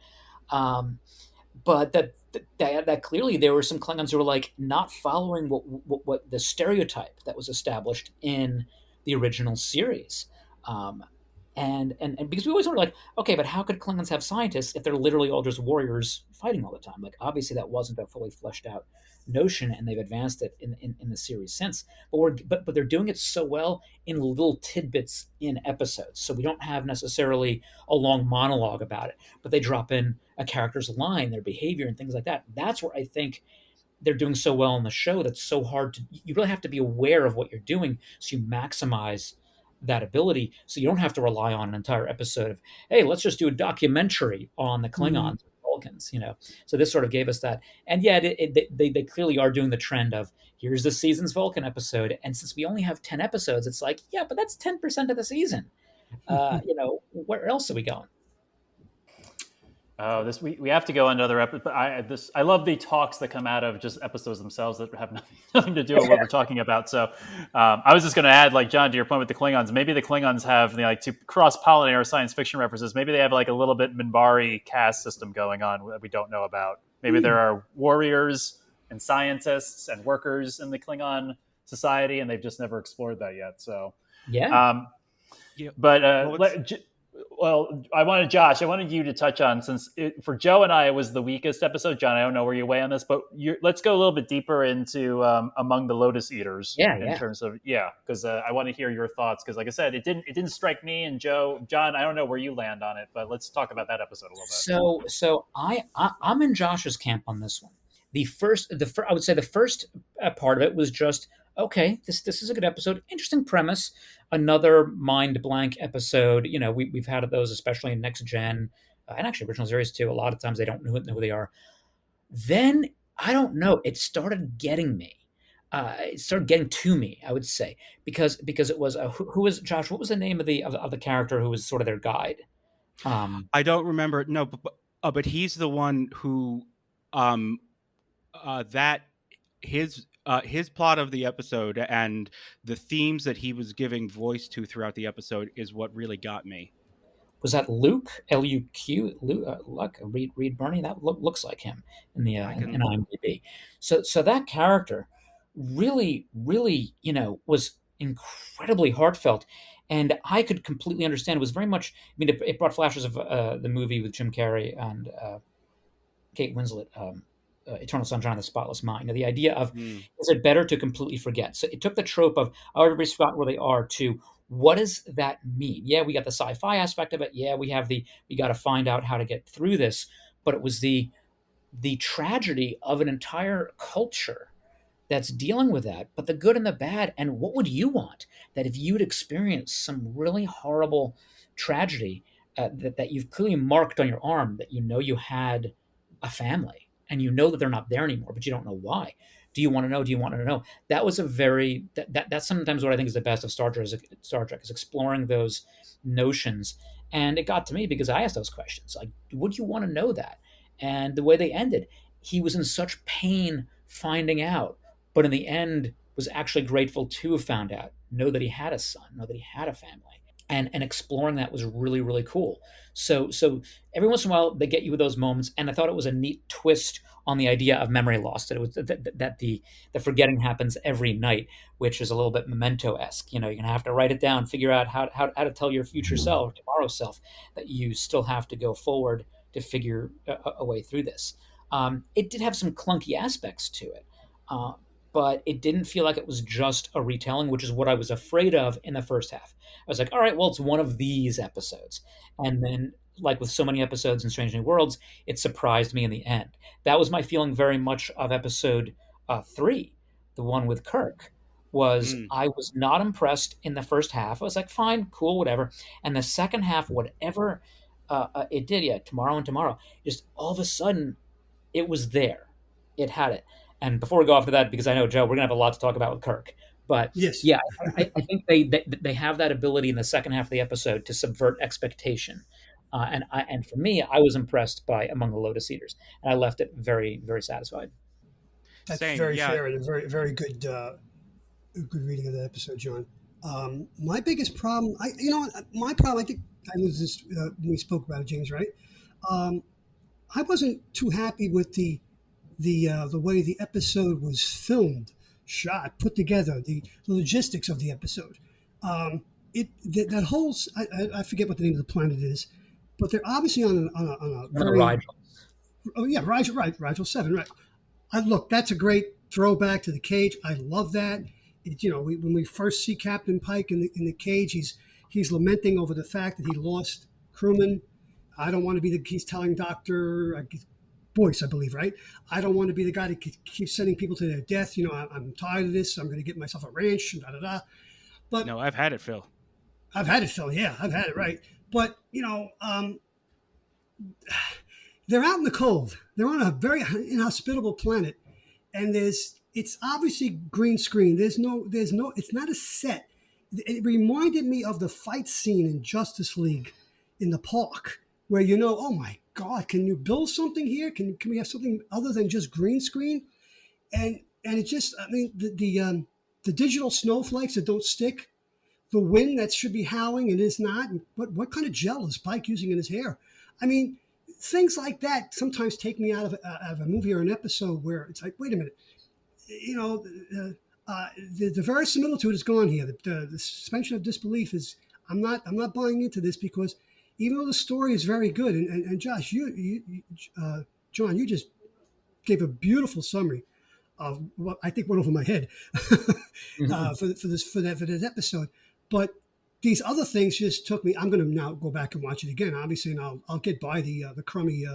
Um, but that clearly there were some Klingons who were like not following what the stereotype that was established in the original series. Um, and because we always were like, okay, but how could Klingons have scientists if they're literally all just warriors fighting all the time? Like, obviously that wasn't a fully fleshed out notion, and they've advanced it in the series since. But they're doing it so well in little tidbits in episodes, so we don't have necessarily a long monologue about it, but they drop in a character's line, their behavior, and things like that. That's where I think they're doing so well in the show. That's so hard to. You really have to be aware of what you're doing, so you maximize that ability, so you don't have to rely on an entire episode of, hey, let's just do a documentary on the Mm. Klingons, Vulcans. So this sort of gave us that. And yeah, they clearly are doing the trend of, here's the season's Vulcan episode, and since we only have 10 episodes, it's like, yeah, but that's 10% of the season. Where else are we going? Oh, this we have to go on another episode. But I love the talks that come out of just episodes themselves that have nothing to do with what we're talking about. So I was just going to add, like John, to your point with the Klingons. Maybe the Klingons have like to cross pollinate our science fiction references. Maybe they have like a little bit Minbari caste system going on that we don't know about. Maybe there are warriors and scientists and workers in the Klingon society, and they've just never explored that yet. So Yeah. um, Yeah. but Well, well, I wanted you to touch on, since for Joe and I, it was the weakest episode. John, I don't know where you weigh on this, but let's go a little bit deeper into Among the Lotus Eaters Yeah, in yeah. terms of, because I want to hear your thoughts. Because like I said, it didn't strike me, and John, I don't know where you land on it, but let's talk about that episode a little bit. I'm in Josh's camp on this one. I would say the first part of it was just okay. This is a good episode. Interesting premise. Another mind blank episode. You know, we've had those, especially in Next Gen, and actually original series too. A lot of times they don't know who they are. Then I don't know. It started getting me. It started getting to me. I would say because it was who was Josh? What was the name of the character who was sort of their guide? I don't remember. No, but he's the one who um that his plot of the episode and the themes that he was giving voice to throughout the episode is what really got me. Was that Luke? Luq? Luck? Reed Burney? That looks like him in the I in can. IMDb. So that character really was incredibly heartfelt, and I could completely understand. It was very much. I mean, it brought flashes of the movie with Jim Carrey and Kate Winslet, Eternal Sunshine of the Spotless Mind. You know, the idea of Mm. is it better to completely forget? So it took the trope of oh, everybody's forgotten where they are to what does that mean? Yeah, we got the sci-fi aspect of it. Yeah, we have we got to find out how to get through this. But it was the tragedy of an entire culture that's dealing with that, but the good and the bad. And what would you want that if you'd experienced some really horrible tragedy that you've clearly marked on your arm that you know you had a family and you know that they're not there anymore, but you don't know why. Do you want to know? Do you want to know? That was a very that's sometimes what I think is the best of Star Trek is exploring those notions. And it got to me because I asked those questions like, would you want to know that? And the way they ended, he was in such pain finding out, but in the end was actually grateful to have found out, know that he had a son, know that he had a family. And exploring that was really cool. So every once in a while they get you with those moments, and I thought it was a neat twist on the idea of memory loss, that it was that the forgetting happens every night, which is a little bit memento-esque. You know, you're gonna have to write it down, figure out how to tell your future self, tomorrow's self, that you still have to go forward to figure a way through this. It did have some clunky aspects to it, uh, but it didn't feel like it was just a retelling, which is what I was afraid of in the first half. I was like, all right, well, it's one of these episodes. And then, like with so many episodes in Strange New Worlds, it surprised me in the end. That was my feeling very much of episode 3, the one with Kirk. Was Mm. I was not impressed in the first half. I was like, fine, cool, whatever. And the second half, whatever it did, yeah, tomorrow and tomorrow, just all of a sudden it was there. It had it. And before we go off to that, because I know Joe, we're gonna have a lot to talk about with Kirk. But Yes. yeah, I think they have that ability in the second half of the episode to subvert expectation. And for me, I was impressed by Among the Lotus Eaters, and I left it very satisfied. That's Same. very Yeah. fair and a very good reading of that episode, John. My biggest problem, my problem, I think I was this when we spoke about it, James, right? Um, I wasn't too happy with the way the episode was filmed, shot, put together, the logistics of the episode. That whole I forget what the name of the planet is, but they're obviously on a One of the very Rigel. oh yeah, Rigel 7, right. Look, that's a great throwback to the cage. I love that. When we first see Captain Pike in the cage, he's lamenting over the fact that he lost crewmen. I don't want to be he's telling Doctor Boyce, I believe, right? I don't want to be the guy that keeps sending people to their death. I'm tired of this. I'm going to get myself a ranch. Da da da. But No, I've had it, Phil. I've had it, Phil. Yeah, I've had it, right. But they're out in the cold. They're on a very inhospitable planet, and it's obviously green screen. There's no. It's not a set. It reminded me of the fight scene in Justice League in the park, where oh my God, can you build something here? Can we have something other than just green screen? And it just, I mean, the digital snowflakes that don't stick, the wind that should be howling and is not. And what kind of gel is Pike using in his hair? I mean, things like that sometimes take me out of a movie or an episode where it's like, wait a minute, you know, the verisimilitude is gone here. The suspension of disbelief is. I'm not buying into this because even though the story is very good, and Josh, John, you just gave a beautiful summary of what I think went over my head for this episode. But these other things just took me. I'm going to now go back and watch it again, obviously, and I'll get by the crummy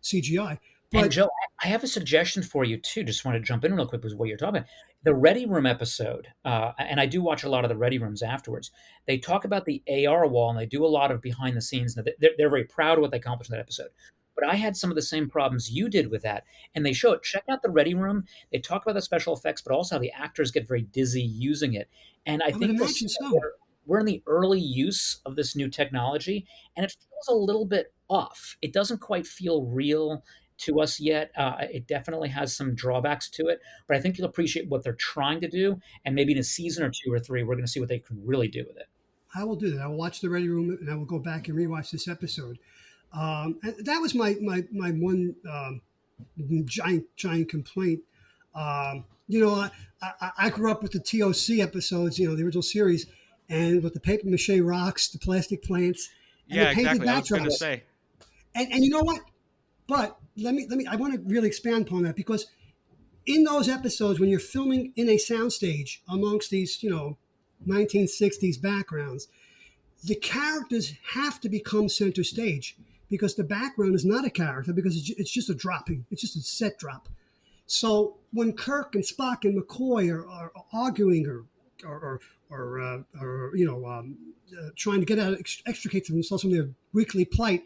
CGI. And But Joe, I have a suggestion for you too. Just want to jump in real quick with what you're talking about. The Ready Room episode, and I do watch a lot of the Ready Rooms afterwards. They talk about the AR wall, and they do a lot of behind the scenes. Now, they're very proud of what they accomplished in that episode. But I had some of the same problems you did with that, and they show it. Check out the Ready Room. They talk about the special effects, but also how the actors get very dizzy using it. And I I would think imagine so. we're in the early use of this new technology, and it feels a little bit off. It doesn't quite feel real to us yet. It definitely has some drawbacks to it, but I think you'll appreciate what they're trying to do, and maybe in a season or two or three, we're going to see what they can really do with it. I will do that. I will watch the Ready Room and I will go back and rewatch this episode. And that was my one giant complaint. I grew up with the TOC episodes, the original series, and with the paper mache rocks, the plastic plants, and Yeah, the painted exactly. I was going to backdrops. say. And you know what? But let me. I want to really expand upon that because in those episodes, when you're filming in a soundstage amongst these, 1960s backgrounds, the characters have to become center stage because the background is not a character because it's just a dropping. It's just a set drop. So when Kirk and Spock and McCoy are arguing or trying to extricate themselves from their weekly plight,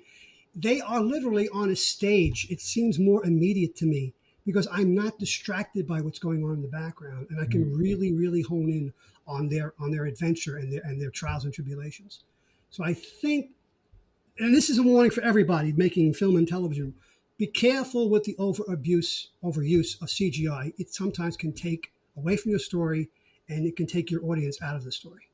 they are literally on a stage. It seems more immediate to me because I'm not distracted by what's going on in the background, and I can really, really hone in on their adventure and their trials and tribulations. So I think, and this is a warning for everybody making film and television: be careful with the overuse of CGI. It sometimes can take away from your story, and it can take your audience out of the story.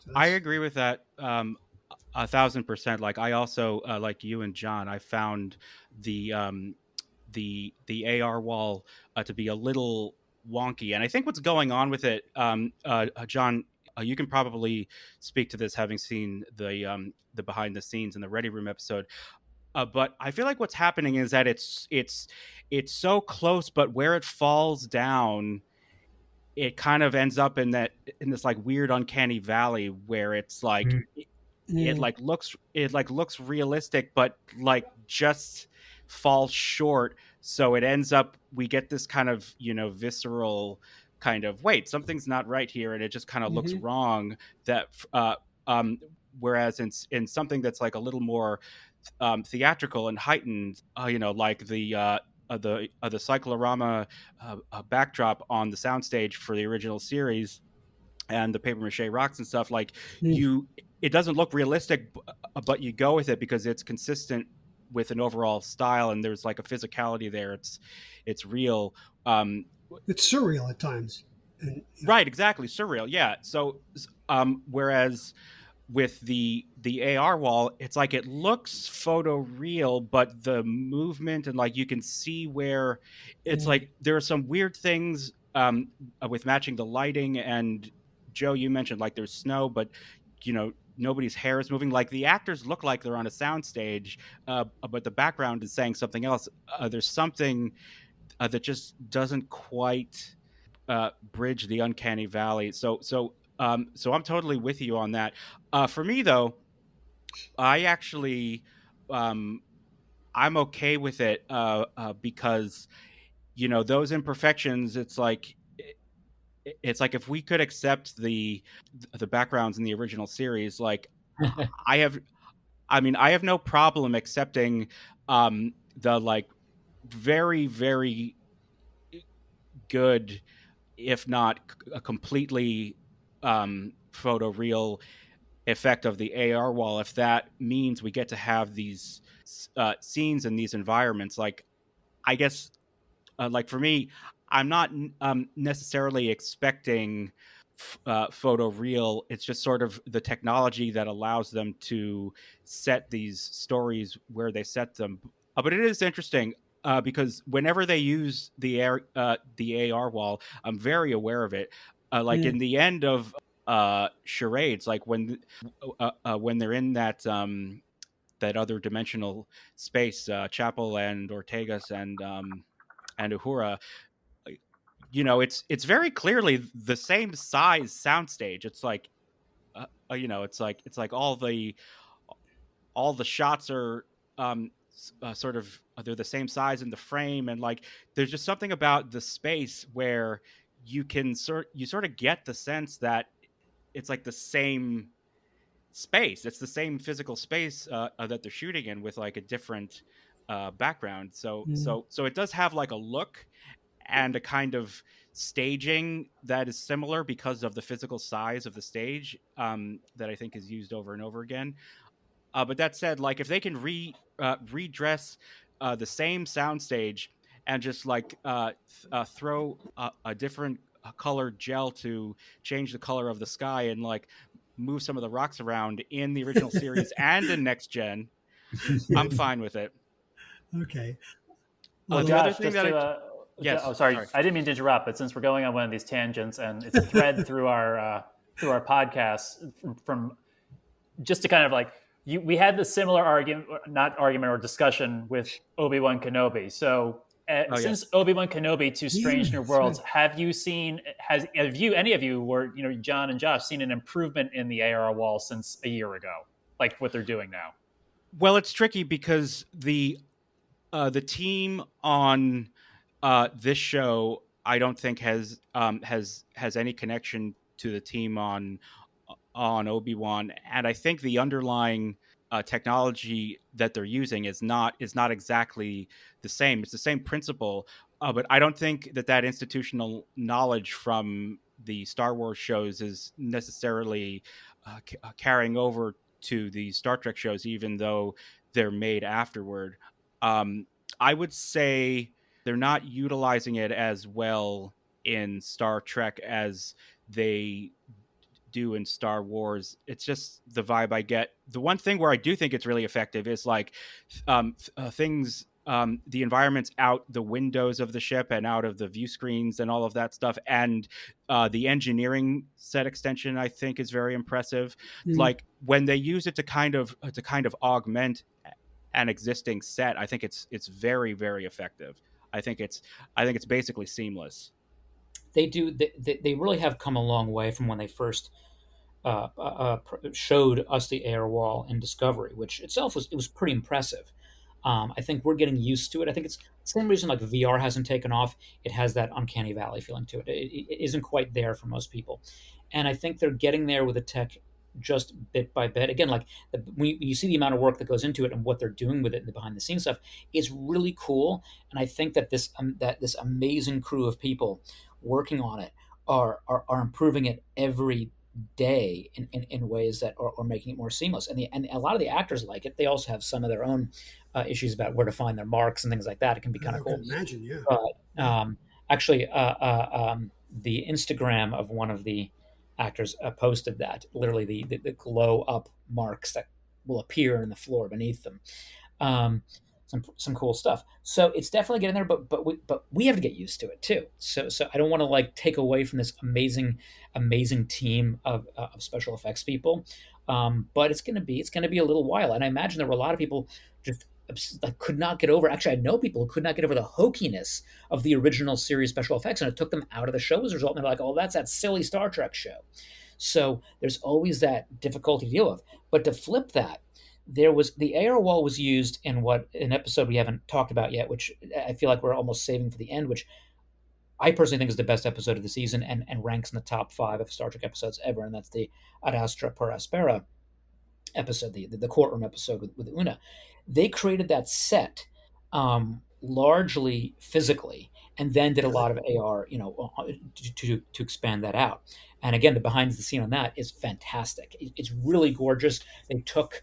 So I agree with that 1,000%. Like I also like you and John, I found the AR wall to be a little wonky, and I think what's going on with it, John, you can probably speak to this, having seen the behind the scenes in the Ready Room episode. But I feel like what's happening is that it's so close, but where it falls down, it kind of ends up in this like weird uncanny valley where it's like it looks realistic, but like just falls short. So it ends up, we get this kind of visceral kind of, wait, something's not right here, and it just kind of looks wrong. That whereas in something that's like a little more theatrical and heightened, like the cyclorama backdrop on the soundstage for the original series and the paper mache rocks and stuff, like it doesn't look realistic, but you go with it because it's consistent with an overall style, and there's like a physicality there. It's real. It's surreal at times. And, Right, exactly, surreal. Yeah. So whereas with the AR wall, it's like it looks photo real, but the movement and like you can see where it's like there are some weird things with matching the lighting. And Joe, you mentioned like there's snow, but nobody's hair is moving. Like the actors look like they're on a soundstage, but the background is saying something else. There's something that just doesn't quite bridge the uncanny valley. So I'm totally with you on that. For me though, I actually I'm okay with it because those imperfections. It's like if we could accept the backgrounds in the original series, like I have I have no problem accepting the like very, very good, if not a completely photoreal effect of the AR wall, if that means we get to have these scenes and these environments. Like, I guess, like for me, I'm not necessarily expecting photo real. It's just sort of the technology that allows them to set these stories where they set them. But it is interesting because whenever they use the AR wall, I'm very aware of it. Like Yeah. in the end of charades, like when they're in that other dimensional space, Chapel and Ortegas and Uhura, it's very clearly the same size soundstage. It's like, it's like all the shots are sort of they're the same size in the frame, and like there's just something about the space where you sort of get the sense that it's like the same space. It's the same physical space that they're shooting in with like a different background. So Mm. so so it does have like a look and a kind of staging that is similar because of the physical size of the stage, that I think is used over and over again. But that said, like if they can redress the same soundstage and just like throw a different colored gel to change the color of the sky and like move some of the rocks around in the original series and in next gen, I'm fine with it. Okay. Well, Well, The other Josh, thing just that to, I oh, yes, sorry, sorry. I didn't mean to interrupt, but since we're going on one of these tangents, and it's a thread through our podcast from just to kind of like we had the similar argument, not argument or discussion with Obi-Wan Kenobi. So Oh since yes. Obi-Wan Kenobi to yeah, Strange New that's Worlds, right. have you any of you were John and Josh seen an improvement in the AR wall since a year ago, like what they're doing now? Well, it's tricky because the team on this show, I don't think has any connection to the team on Obi-Wan, and I think the underlying technology that they're using is not exactly the same. It's the same principle, but I don't think that institutional knowledge from the Star Wars shows is necessarily carrying over to the Star Trek shows, even though they're made afterward. Um, I would say they're not utilizing it as well in Star Trek as they do in Star Wars. It's just the vibe I get. The one thing where I do think it's really effective is like things, the environments out the windows of the ship and out of the view screens and all of that stuff. And the engineering set extension, I think, is very impressive. Mm. Like when they use it to kind of augment an existing set, I think it's very, very effective. I think it's basically seamless. They do. They really have come a long way from when they first showed us the air wall in Discovery, which itself was pretty impressive. I think we're getting used to it. I think it's the same reason like VR hasn't taken off. It has that uncanny valley feeling to it. It isn't quite there for most people, and I think they're getting there with the tech just bit by bit. Again, like when you see the amount of work that goes into it and what they're doing with it and the behind the scenes stuff, it's really cool. And I think that this amazing crew of people working on it are improving it every day in ways that are making it more seamless. And a lot of the actors like it. They also have some of their own issues about where to find their marks and things like that. It can be kind I of can cool. imagine. Yeah. But Yeah. actually, the Instagram of one of the actors posted that literally the glow up marks that will appear in the floor beneath them. Um, some cool stuff. So it's definitely getting there, but we have to get used to it too. So I don't want to like take away from this amazing team of special effects people. But it's gonna be a little while, and I imagine there were a lot of people just like could not get over. Actually, I know people who could not get over the hokiness of the original series special effects, and it took them out of the show as a result. And they're like, "Oh, that's that silly Star Trek show." So there's always that difficulty to deal with. But to flip that, there was the AR wall was used in what an episode we haven't talked about yet, which I feel like we're almost saving for the end, which I personally think is the best episode of the season and ranks in the top 5 of Star Trek episodes ever, and that's the Ad Astra per Aspera episode, the courtroom episode with Una. They created that set largely physically, and then did a Really. lot of AR, to expand that out. And again, the behind the scene on that is fantastic. It's really gorgeous. They took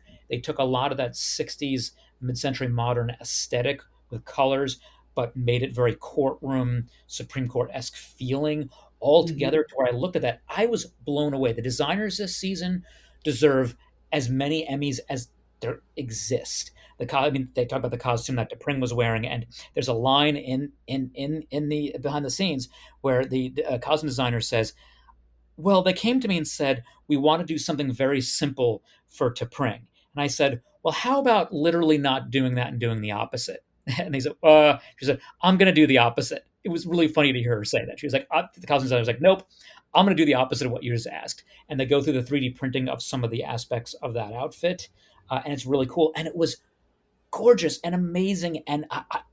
a lot of that '60s mid-century modern aesthetic with colors, but made it very courtroom, Supreme Court-esque feeling all Mhm. together. To where I looked at that, I was blown away. The designers this season deserve as many Emmys as there exist. I mean, they talk about the costume that T'Pring was wearing, and there's a line in the behind the scenes where the costume designer says, well, they came to me and said, we want to do something very simple for T'Pring. And I said, well, how about literally not doing that and doing the opposite? And they said, she said, I'm going to do the opposite. It was really funny to hear her say that. She was like, the costume designer was like, nope, I'm going to do the opposite of what you just asked. And they go through the 3D printing of some of the aspects of that outfit. And it's really cool. And it was gorgeous and amazing. And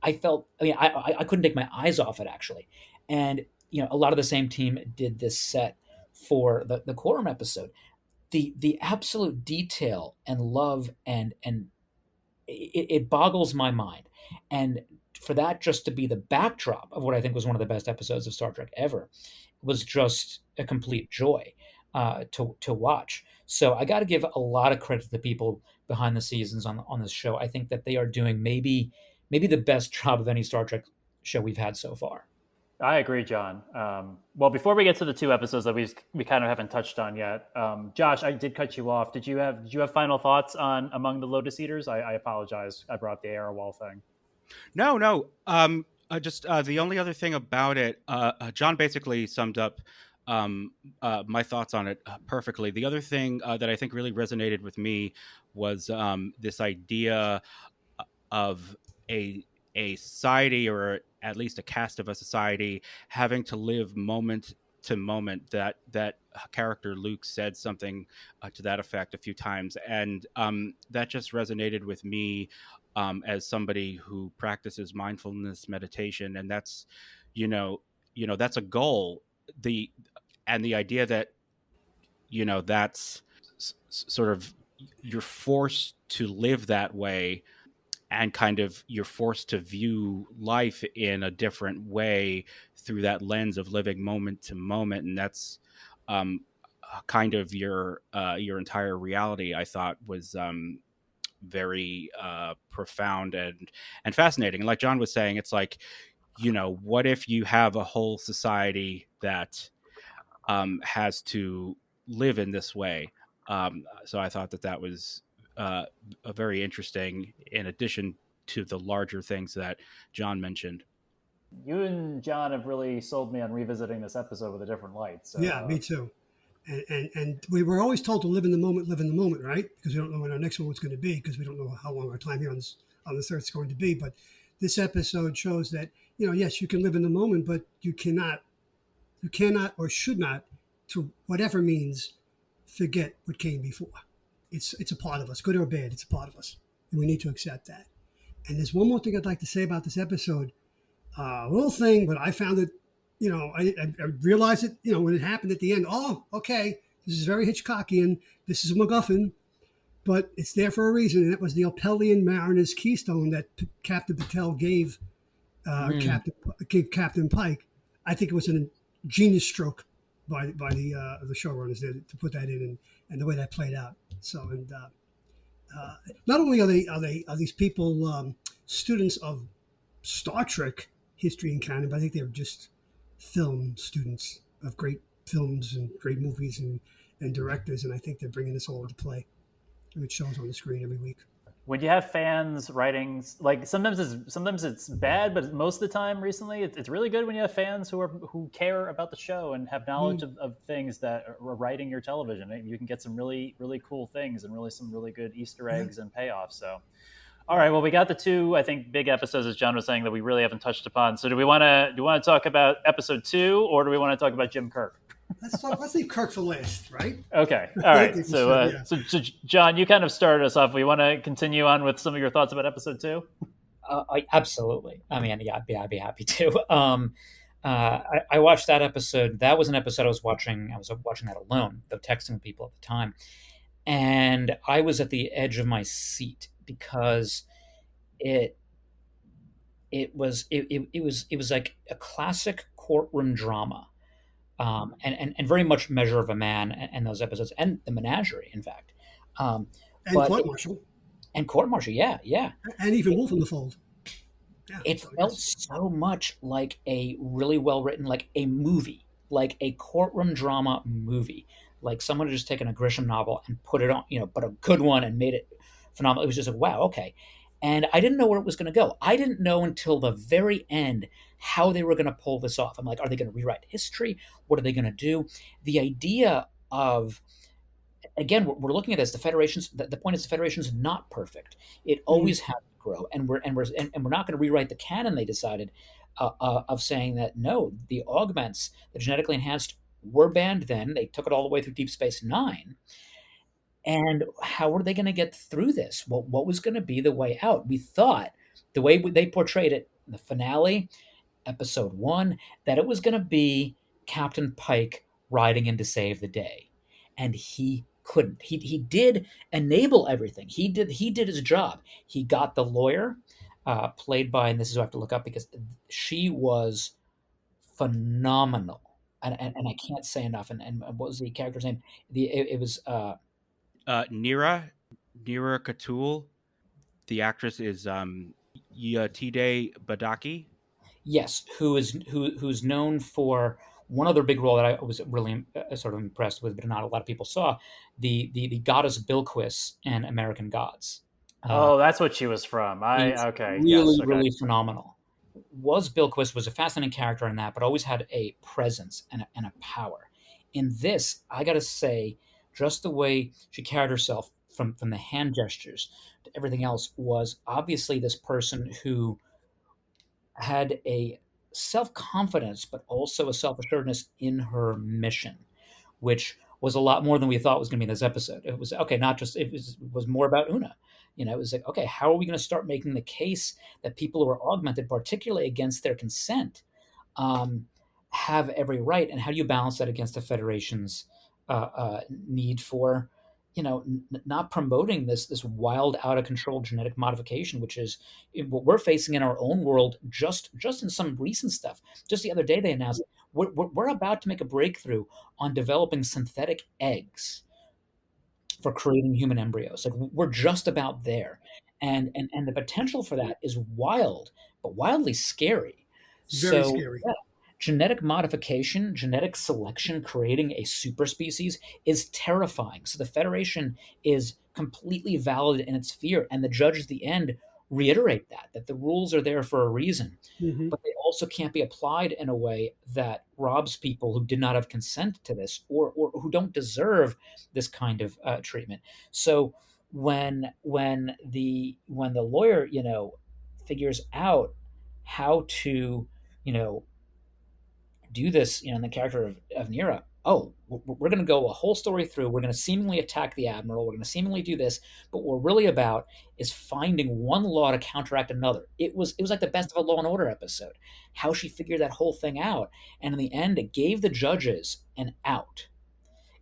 I felt, I mean, I couldn't take my eyes off it, actually. And, a lot of the same team did this set for the quorum episode. The absolute detail and love and it boggles my mind. And for that just to be the backdrop of what I think was one of the best episodes of Star Trek ever was just a complete joy to watch. So I got to give a lot of credit to the people behind the scenes on this show. I think that they are doing maybe the best job of any Star Trek show we've had so far. I agree, John. Well, before we get to the two episodes that we kind of haven't touched on yet, Josh, I did cut you off. Did you have final thoughts on Among the Lotus Eaters? I apologize. I brought up the AR wall thing. No. Just the only other thing about it, John basically summed up my thoughts on it perfectly. The other thing that I think really resonated with me was this idea of a society, or at least a cast of a society, having to live moment to moment. That character Luke said something to that effect a few times, and that just resonated with me as somebody who practices mindfulness meditation, and that's that's a goal. The idea that that's sort of, you're forced to live that way, and kind of you're forced to view life in a different way through that lens of living moment to moment, and that's kind of your entire reality. I thought was very profound and fascinating. And like John was saying, it's like, what if you have a whole society that has to live in this way? So I thought that was a very interesting, in addition to the larger things that John mentioned. You and John have really sold me on revisiting this episode with a different light. So Yeah, me too. And we were always told to live in the moment, right? Because we don't know when our next one was going to be, because we don't know how long our time here on this earth is going to be. But this episode shows that, yes, you can live in the moment, but you cannot or should not, to whatever means, forget what came before. It's a part of us, good or bad. It's a part of us, and we need to accept that. And there's one more thing I'd like to say about this episode. A little thing, but I found it. I realized it. When it happened at the end. Oh, okay, this is very Hitchcockian. This is a MacGuffin, but it's there for a reason. And it was the Opelian Mariner's keystone that Captain Patel gave Captain Pike. I think it was a genius stroke by the showrunners there to put that in, and the way that played out. So, and not only are these people students of Star Trek history and canon, but I think they're just film students of great films and great movies and directors, and I think they're bringing this all into play, and it shows on the screen every week. when you have fans writing, like sometimes it's bad, but most of the time recently it's really good when you have fans who care about the show and have knowledge of things that are writing your television. You can get some really cool things and some really good Easter eggs and payoffs. So, all right, well, we got the two, I think, big episodes, as John was saying, that we really haven't touched upon. So do we want to talk about episode 2, or do we want to talk about Jim Kirk? Let's leave Kirk for last, right? Okay. All right. So John, you kind of started us off. We want to continue on with some of your thoughts about episode 2? Absolutely. I mean, yeah, I'd be happy to. I watched that episode. That was an episode I was watching. I was watching that alone, though texting people at the time. And I was at the edge of my seat because it was like a classic courtroom drama. And very much Measure of a Man and those episodes, and the Menagerie, in fact. And Court Martial. And court martial, yeah, yeah. and even Wolf in the Fold. Yeah. It So felt yes. so much like a really well written, like a movie, like a courtroom drama movie, like someone had just taken a Grisham novel and put it on, but a good one and made it phenomenal. It was just like, wow, okay. And I didn't know where it was going to go. I didn't know until the very end how they were going to pull this off. I'm like, are they going to rewrite history? What are they going to do? The idea of, again, we're looking at this. The point is the Federation's not perfect. It Mm. always has to grow, and we're not going to rewrite the canon. They decided of saying that no, the augments, the genetically enhanced, were banned then. They took it all the way through Deep Space Nine. And how were they going to get through this? What was going to be the way out? We thought the way they portrayed it in the finale, episode one, that it was going to be Captain Pike riding in to save the day, and he couldn't. He did enable everything. He did his job. He got the lawyer, played by, and this is what I have to look up because she was phenomenal. And I can't say enough. And what was the character's name? It was Nira Katul. The actress is Yatide Badaki. yes, who's known for one other big role that I was really sort of impressed with, but not a lot of people saw, the goddess Bilquis in American Gods. Uh, Oh, that's what she was from. is Okay, yes, really okay. really phenomenal. Bilquis was a fascinating character in that, but always had a presence and a power. In this, I got to say, just the way she carried herself from the hand gestures to everything else was obviously this person who had a self confidence, but also a self assuredness in her mission, which was a lot more than we thought was going to be in this episode. It was okay, not just it was more about Una. It was like, okay, how are we going to start making the case that people who are augmented, particularly against their consent, um, have every right, and how do you balance that against the Federation's need for, not promoting this wild, out of control genetic modification, which is what we're facing in our own world. Just in some recent stuff, just the other day they announced we're about to make a breakthrough on developing synthetic eggs for creating human embryos. Like we're just about there, and the potential for that is wild, but wildly scary. It's very So scary. yeah, genetic modification, genetic selection, creating a super species is terrifying. So the Federation is completely valid in its fear, and the judges at the end reiterate that the rules are there for a reason, Hmm. but they also can't be applied in a way that robs people who did not have consent to this, or who don't deserve this kind of treatment. So when the lawyer figures out how to you know do this, in the character of Nira. Oh, we're going to go a whole story through. We're going to seemingly attack the admiral. We're going to seemingly do this, but what we're really about is finding one law to counteract another. It was like the best of a Law and Order episode. How she figured that whole thing out, and in the end, it gave the judges an out,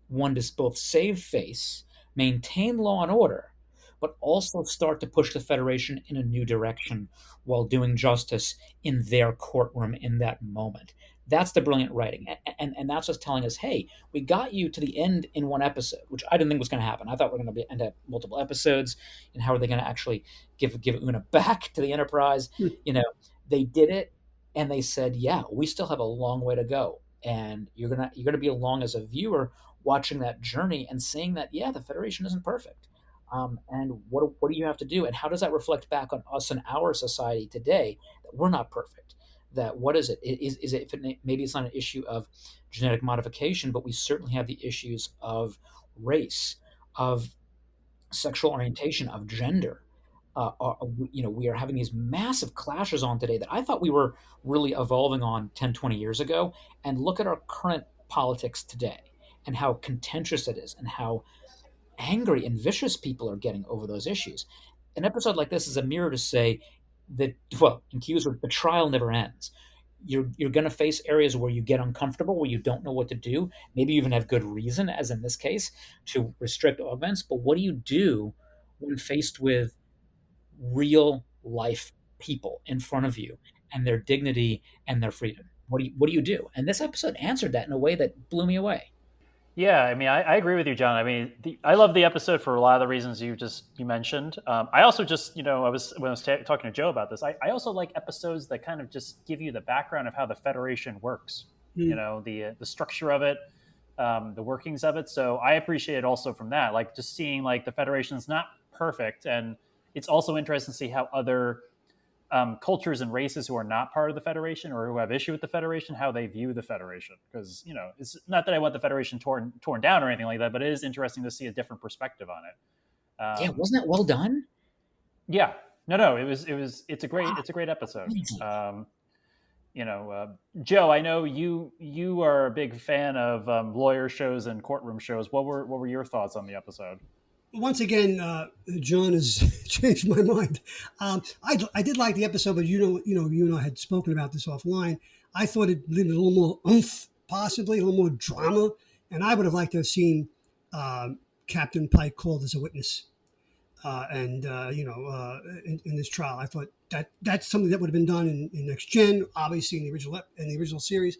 one to both save face, maintain law and order, but also start to push the Federation in a new direction while doing justice in their courtroom in that moment. That's the brilliant writing. And that's just telling us, hey, we got you to the end in one episode, which I didn't think was going to happen. I thought we are going to end up multiple episodes. And how are they going to actually give Una back to the Enterprise? You know, they did it, and they said, yeah, we still have a long way to go. And you're gonna be along as a viewer watching that journey and seeing that, yeah, the Federation isn't perfect. And what do you have to do, and how does that reflect back on us and our society today, that we're not perfect? That what is it? Is it, if it maybe it's not an issue of genetic modification, but we certainly have the issues of race, of sexual orientation, of gender. We are having these massive clashes on today that I thought we were really evolving on 10, 20 years ago. And look at our current politics today, and how contentious it is, and how angry and vicious people are getting over those issues. An episode like this is a mirror to say that, well, in Q's word, the trial never ends. You're going to face areas where you get uncomfortable, where you don't know what to do. Maybe you even have good reason, as in this case, to restrict augments. But what do you do when faced with real life people in front of you, and their dignity and their freedom? What do you do? And this episode answered that in a way that blew me away. Yeah, I mean, I agree with you, John. I mean, I love the episode for a lot of the reasons you mentioned. I also just, I was when I was talking to Joe about this. I also like episodes that kind of just give you the background of how the Federation works. Mm. The structure of it, the workings of it. So I appreciate it also from that, like just seeing like the Federation is not perfect, and it's also interesting to see how other cultures and races who are not part of the Federation or who have issue with the Federation, how they view the Federation. Because it's not that I want the Federation torn down or anything like that, but it is interesting to see a different perspective on it. Yeah, wasn't that well done? Yeah, no, it's a great episode. Amazing. Joe, I know you are a big fan of lawyer shows and courtroom shows. What were your thoughts on the episode? Once again, John has changed my mind. I did like the episode, but you and I had spoken about this offline. I thought it needed a little more oomph, possibly a little more drama, and I would have liked to have seen Captain Pike called as a witness, and in this trial. I thought that's something that would have been done in Next Gen, obviously in the original series.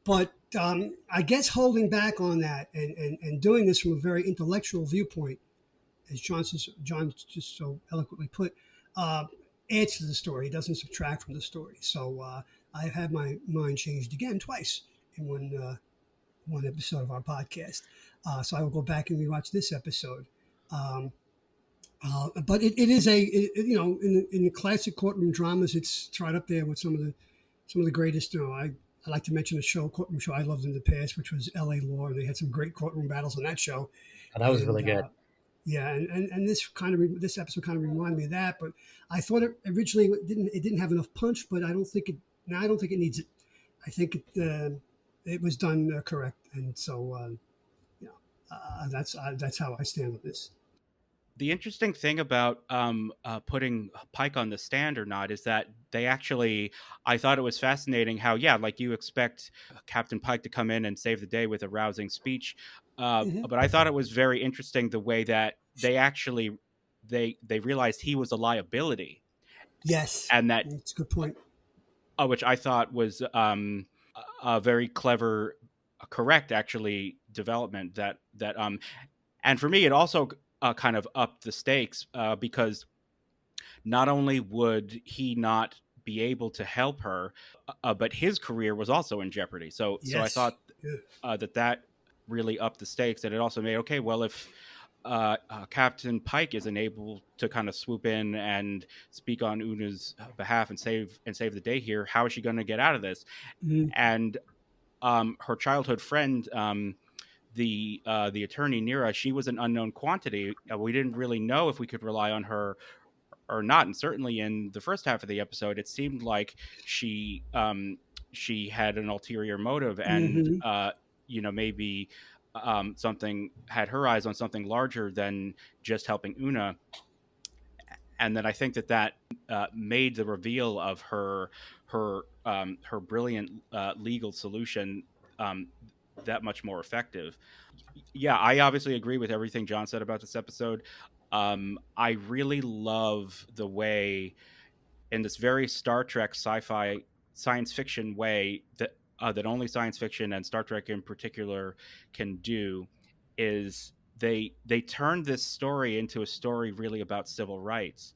But I guess holding back on that and doing this from a very intellectual viewpoint, as John just so eloquently put, adds to the story. It doesn't subtract from the story. So I've had my mind changed again twice in one episode of our podcast. So I will go back and rewatch this episode. Um, but it is in the classic courtroom dramas, it's right up there with some of the greatest. I like to mention a courtroom show I loved in the past, which was L.A. Law, and they had some great courtroom battles on that show. Oh, that was And really good. yeah, and this episode kind of reminded me of that. But I thought it originally it didn't have enough punch, but I don't think it needs it. I think it was done correct, and so that's how I stand with this. The interesting thing about putting Pike on the stand or not is that they actually, I thought it was fascinating how, yeah, like you expect Captain Pike to come in and save the day with a rousing speech. Hmm. But I thought it was very interesting the way that they actually, they realized he was a liability, Yes, and that, that's a good point. which I thought was a very clever, correct actually development and for me, it also kind of upped the stakes because not only would he not be able to help her, but his career was also in jeopardy. So I Yes. thought Yeah. that really upped the stakes, and it also made, okay, well, if Captain Pike isn't able to kind of swoop in and speak on Una's behalf and save the day here, how is she going to get out of this? Mhm. And her childhood friend, the attorney Nira, she was an unknown quantity. We didn't really know if we could rely on her or not, and certainly in the first half of the episode, it seemed like she had an ulterior motive, and Mhm. maybe something had her eyes on something larger than just helping Una. And then I think that made the reveal of her brilliant legal solution um, that much more effective. Yeah, I obviously agree with everything John said about this episode. I really love the way, in this very Star Trek sci-fi science fiction way that only science fiction and Star Trek in particular can do, is they turned this story into a story really about civil rights,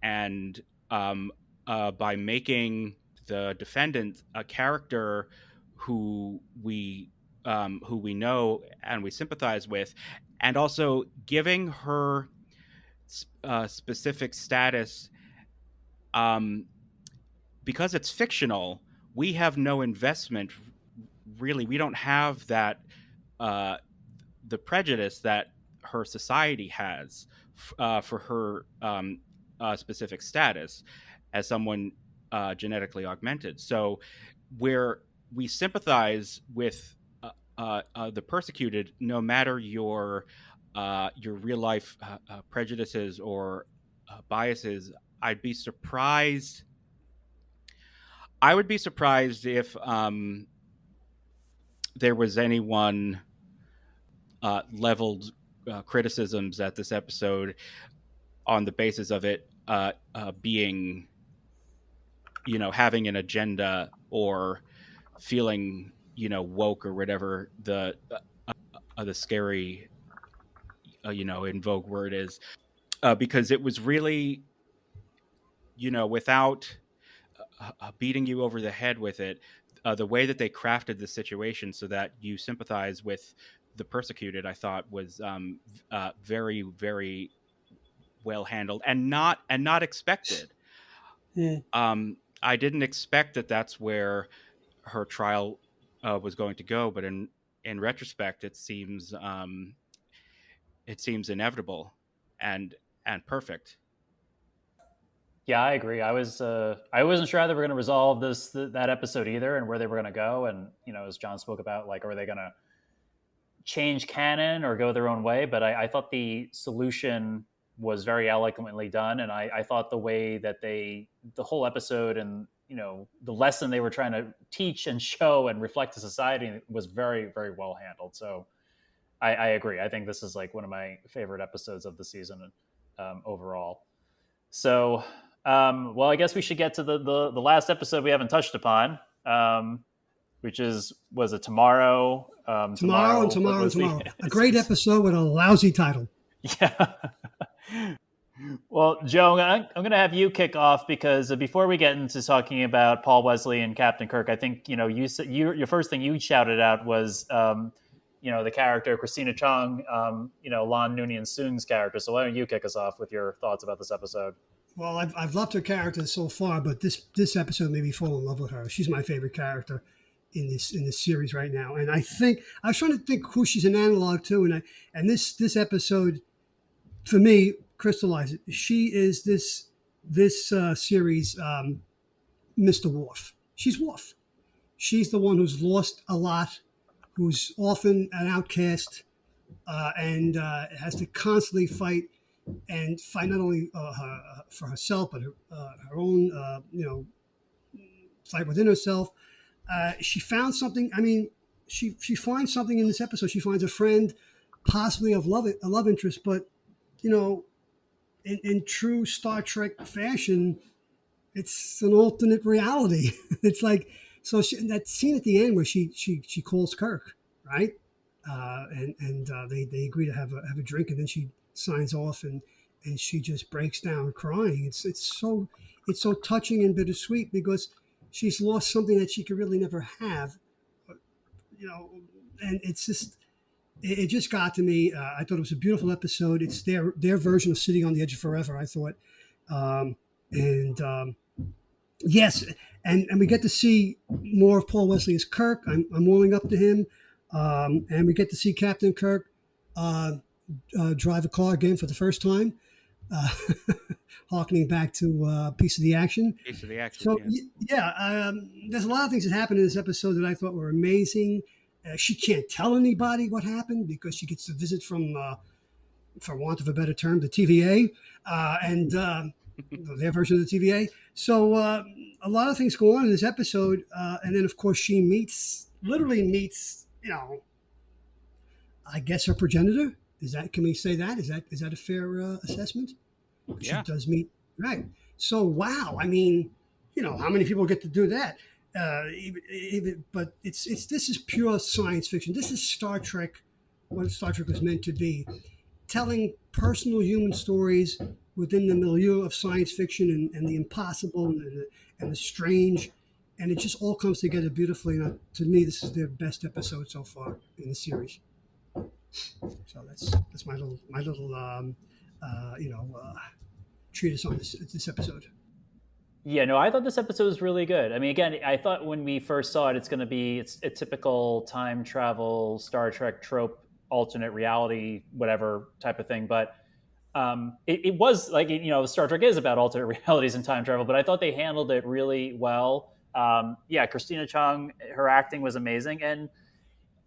and um, by making the defendant a character who we know and we sympathize with, and also giving her specific status, um, because it's fictional. We have no investment, really. We don't have that uh, the prejudice that her society has for her specific status as someone genetically augmented. So where we sympathize with the persecuted, no matter your real life prejudices or biases. I'd be surprised. I would be surprised if there was anyone leveled criticisms at this episode on the basis of it being, having an agenda or feeling, woke or whatever the scary, in vogue word is, because it was really, without beating you over the head with it, the way that they crafted the situation so that you sympathize with the persecuted, I thought was very, very well handled and not expected. Yeah. I didn't expect that that's where her trial was going to go, but in retrospect, it seems inevitable and perfect. Yeah, I agree. I wasn't sure how they were going to resolve that episode either, and where they were going to go. And as John spoke about, like, are they going to change canon or go their own way? But I thought the solution was very eloquently done, and I thought the way that the whole episode and the lesson they were trying to teach and show and reflect to society was very, very well handled. So I agree. I think this is like one of my favorite episodes of the season overall. So, well, I guess we should get to the last episode we haven't touched upon, which was it tomorrow? Tomorrow and tomorrow and tomorrow. A great episode with a lousy title. Yeah. Well, Joe, I'm going to have you kick off, because before we get into talking about Paul Wesley and Captain Kirk, I think you said your first thing you shouted out was the character Christina Chong, Lon Noonien Soong's character. So why don't you kick us off with your thoughts about this episode? Well, I've loved her character so far, but this episode made me fall in love with her. She's my favorite character in this series right now. And I was trying to think who she's an analog to, and this episode for me crystallized it. She is this series Mr. Worf. She's Worf. She's the one who's lost a lot, who's often an outcast, and has to constantly fight not only for herself, but her own, fight within herself. She found something. I mean, she finds something in this episode. She finds a friend, possibly a love interest, but in true Star Trek fashion, it's an alternate reality. It's like, so that scene at the end where she calls Kirk, right? They agree to have a drink, and then she signs off, and she just breaks down crying. It's so touching and bittersweet, because she's lost something that she could really never have, and it just got to me. I thought it was a beautiful episode. It's their version of Sitting on the Edge of Forever, I thought. Yes, and we get to see more of Paul Wesley as Kirk. I'm warming up to him, and we get to see Captain Kirk drive a car again for the first time, harkening back to Piece of the Action. Piece of the Action. So there's a lot of things that happened in this episode that I thought were amazing. She can't tell anybody what happened because she gets a visit from, for want of a better term, the TVA, and their version of the TVA. So a lot of things go on in this episode, and then of course she literally meets, I guess her progenitor. Can we say that? Is that a fair assessment? Yeah. She does meet, right. So wow, I mean, how many people get to do that? But this is pure science fiction. This is Star Trek, what Star Trek was meant to be, telling personal human stories within the milieu of science fiction and the impossible and the strange, and it just all comes together beautifully. And to me, this is their best episode so far in the series. So that's my little treatise on this episode. Yeah, no, I thought this episode was really good. I mean, again, I thought when we first saw it, it's a typical time travel Star Trek trope, alternate reality, whatever type of thing. But it was like, Star Trek is about alternate realities and time travel, but I thought they handled it really well. Christina Chong, her acting was amazing. And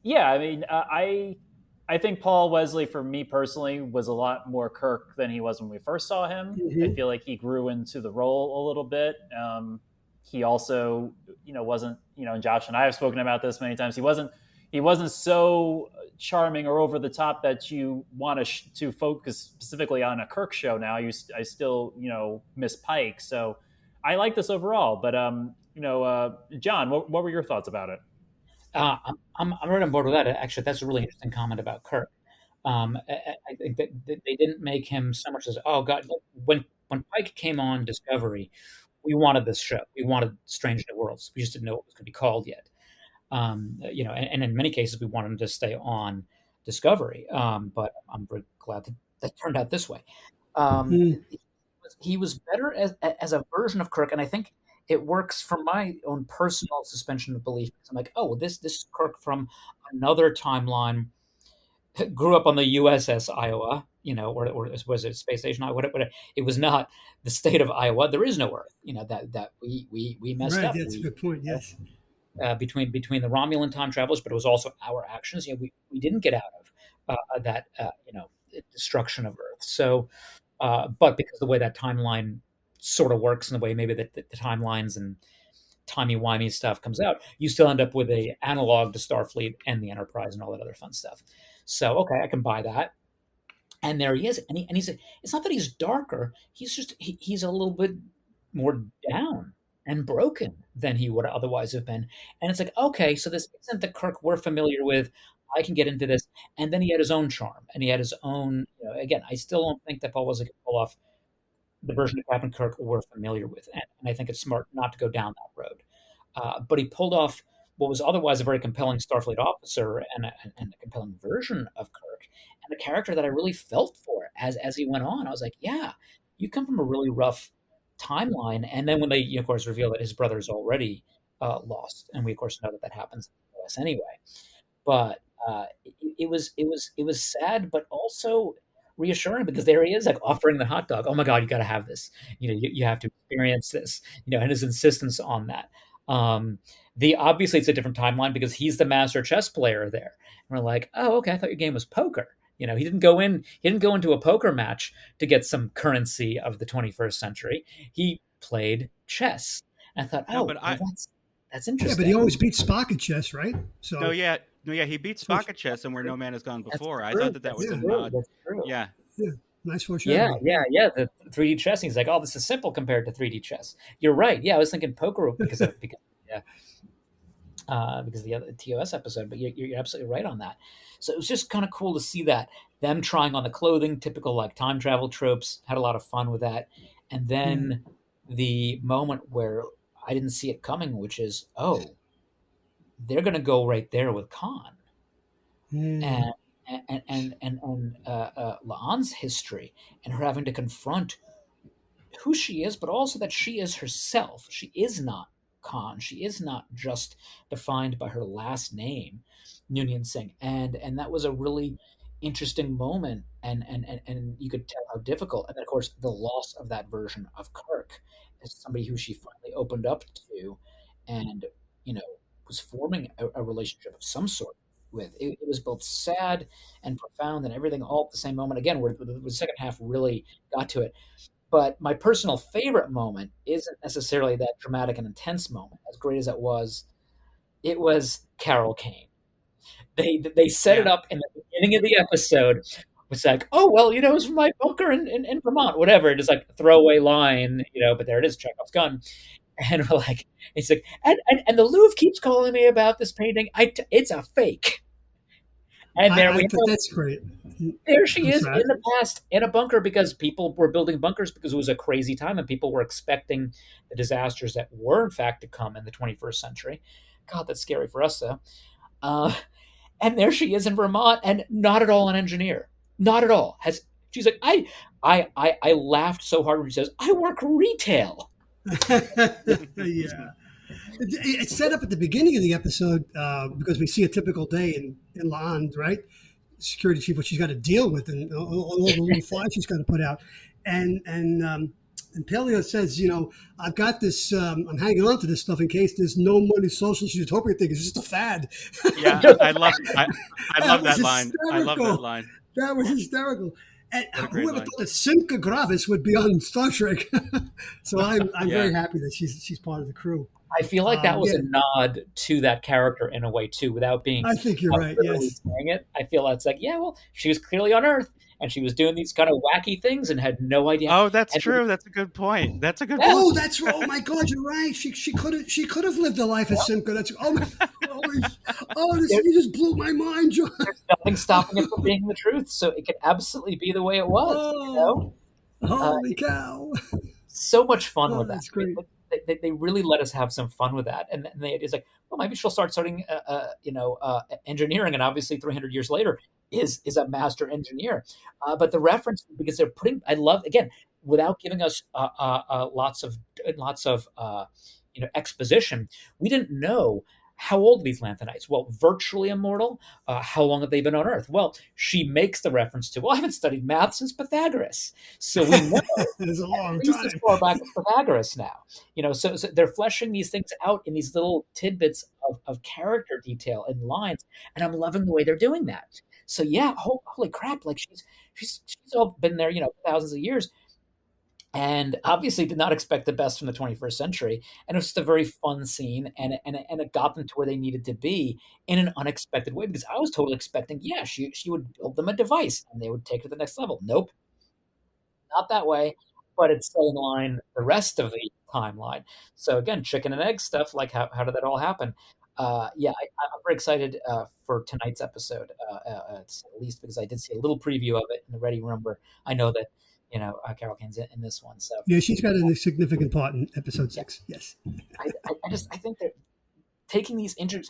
yeah, I mean, I think Paul Wesley, for me personally, was a lot more Kirk than he was when we first saw him. Mm-hmm. I feel like he grew into the role a little bit. He also, wasn't, and Josh and I have spoken about this many times. He wasn't so charming or over the top that you want to focus specifically on a Kirk show. Now I still, miss Pike. So I like this overall. But John, what were your thoughts about it? I'm right on board with that. Actually, that's a really interesting comment about Kirk. I think that they didn't make him so much as, oh god, like, when Pike came on Discovery, we wanted this show. We wanted Strange New Worlds. We just didn't know what it was going to be called yet. And in many cases, we wanted him to stay on Discovery. But I'm very glad that turned out this way. Mm. He was better as a version of Kirk, and I think it works for my own personal suspension of belief. I'm like, oh, this is Kirk from another timeline. Grew up on the U.S.S. Iowa, or was it Space Station Iowa? Whatever. It was not the state of Iowa. There is no Earth. That we messed Right, up. that's a good point. Yes. Between the Romulan time travelers, but it was also our actions. We didn't get out of that destruction of Earth. So, but because the way that timeline sort of works, and the way maybe the timelines and timey-wimey stuff comes out, you still end up with a analog to Starfleet and the Enterprise and all that other fun stuff. So, okay, I can buy that. And there he is, and he's it's not that he's darker. He's a little bit more down and broken than he would otherwise have been. And it's like, okay, so this isn't the Kirk we're familiar with. I can get into this. And then he had his own charm, and he had his own. Again, I still don't think that Paul Wesley could pull off the version of Captain Kirk we're familiar with, and I think it's smart not to go down that road. But he pulled off what was otherwise a very compelling Starfleet officer and a compelling version of Kirk, and a character that I really felt for as he went on. I was like, yeah, you come from a really rough timeline, and then when they, of course, reveal that his brother is already lost, and we of course know that happens in the US anyway. But it was sad, but also reassuring, because there he is, like, offering the hot dog. Oh my God, you got to have this. You have to experience this. And his insistence on that. The obviously it's a different timeline because he's the master chess player there. And we're like, oh, okay, I thought your game was poker. He didn't go into a poker match to get some currency of the 21st century. He played chess. And I thought, No, oh, but well, that's Yeah, interesting. but he always beats Spock at chess, right? So No, yeah, he beats Spock at chess and Where No Man Has Gone That's Before. I true. thought that That's was a true. nod. That's true. Yeah, yeah, nice Yeah, foreshadowing. yeah. The 3D chess. He's like, oh, this is simple compared to 3D chess. You're right. Yeah, I was thinking poker because of the other TOS episode, but you're absolutely right on that. So it was just kind of cool to see that, them trying on the clothing, typical like time travel tropes. Had a lot of fun with that, and then the moment where I didn't see it coming, which is, oh, they're going to go right there with Khan. Mm. And La'an's history, and her having to confront who she is, but also that she is herself. She is not Khan. She is not just defined by her last name, Noonien Singh. And that was a really interesting moment, and you could tell how difficult. And then, of course, the loss of that version of Kirk as somebody who she finally opened up to, and you know was forming a relationship of some sort with. It was both sad and profound and everything all at the same moment. Again, where the second half really got to it. But my personal favorite moment isn't necessarily that dramatic and intense moment, as great as it was. It was Carol Kane. They set it yeah. up in the beginning of the episode. It's like, oh well, it was from my bunker in Vermont, whatever. It is like a throwaway line, but there it is, Chekhov's gun. And we're like, it's like, and the Louvre keeps calling me about this painting. It's a fake. And there we go. That's great. There she I'm is sorry. in the past in a bunker, because people were building bunkers because it was a crazy time and people were expecting the disasters that were in fact to come in the 21st century. God, that's scary for us though. Uh, and there she is in Vermont, and not at all an engineer, not at all. She's like, I laughed so hard when she says, I work retail. Yeah. It's set up at the beginning of the episode because we see a typical day in Laan, right? Security chief, what she's got to deal with, and all the little flies she's got to put out. And Paleo says, I've got this, I'm hanging on to this stuff in case there's no money socialist utopia thing. It's just a fad. Yeah, I love that line. I love that line. That was hysterical. And whoever line. thought that Simca Gravis would be on Star Trek? So I'm very happy that she's part of the crew. I feel like that was a nod to that character in a way too, without being. I think you're right. Yes, saying it. I feel that's like, yeah, well, she was clearly on Earth and she was doing these kind of wacky things and had no idea. Oh, that's true. That's a good point. That's a good Oh, point. that's oh my God, you're right. She could have lived a life as Simca. That's You just blew my mind, John. There's nothing stopping it from being the truth, so it could absolutely be the way it was. Oh, holy It's cow! so much fun Oh, with that. that's great. They really let us have some fun with that, and the idea is like, well, maybe she'll start studying, engineering, and obviously 300 years later is a master engineer. But the reference, because they're putting, I love, again, without giving us lots of exposition, we didn't know how old these Lanthanites. Well, virtually immortal. How long have they been on Earth? Well, she makes the reference to, well, I haven't studied math since Pythagoras, so we know It's a long at least as time. far back as Pythagoras now. So they're fleshing these things out in these little tidbits of character detail and lines, and I'm loving the way they're doing that. So yeah, holy crap! Like she's all been there, thousands of years, and obviously did not expect the best from the 21st century. And it was just a very fun scene, and it got them to where they needed to be in an unexpected way, because I was totally expecting, yeah, she would build them a device and they would take it to the next level. Nope, not that way, but it's still in line the rest of the timeline. So again, chicken and egg stuff. Like how did that all happen? Yeah, I'm very excited for tonight's episode, to say the least, because I did see a little preview of it in the ready room where I know that Carol Kane's in this one. So Yeah, she's got a significant part in episode yeah, 6. Yes. I think that taking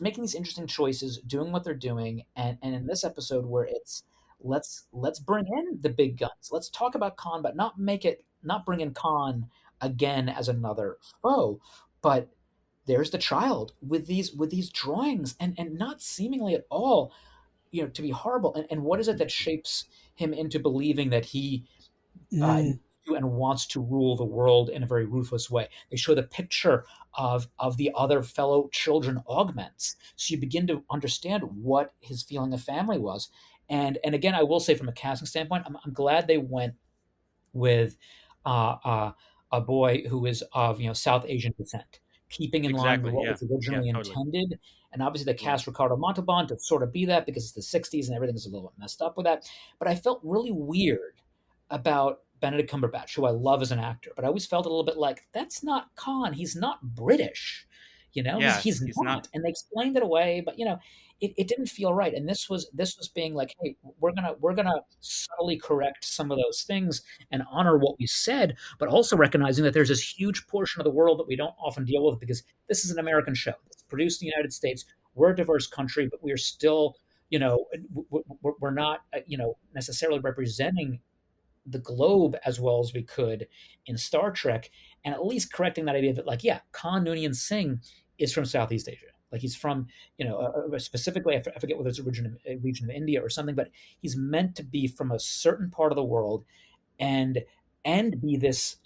making these interesting choices, doing what they're doing, and in this episode where it's let's bring in the big guns. Let's talk about Khan, but not bring in Khan again as another foe, but there's the child with these drawings and not seemingly at all, to be horrible. And what is it that shapes him into believing that he Mm. needs to and wants to rule the world in a very ruthless way? They show the picture of the other fellow children augments, so you begin to understand what his feeling of family was. And again, I will say, from a casting standpoint, I'm glad they went with uh, uh, a boy who is of South Asian descent, keeping in line with Exactly. what Yeah. was originally Totally. intended. And obviously, they Yeah. cast Ricardo Montalban to sort of be that, because it's the '60s and everything's a little bit messed up with that. But I felt really weird about Benedict Cumberbatch, who I love as an actor, but I always felt a little bit like, that's not Khan. He's not British. Yeah. He's He's not. not. And they explained it away, but it didn't feel right. And this was being like, hey, we're gonna subtly correct some of those things and honor what we said, but also recognizing that there's this huge portion of the world that we don't often deal with, because this is an American show. It's produced in the United States. We're a diverse country, but we are still, we're not, necessarily representing the globe as well as we could in Star Trek, and at least correcting that idea that, like, yeah, Khan Noonien Singh is from Southeast Asia. Like, he's from, specifically, I forget whether it's a region of India or something, but he's meant to be from a certain part of the world, and be this,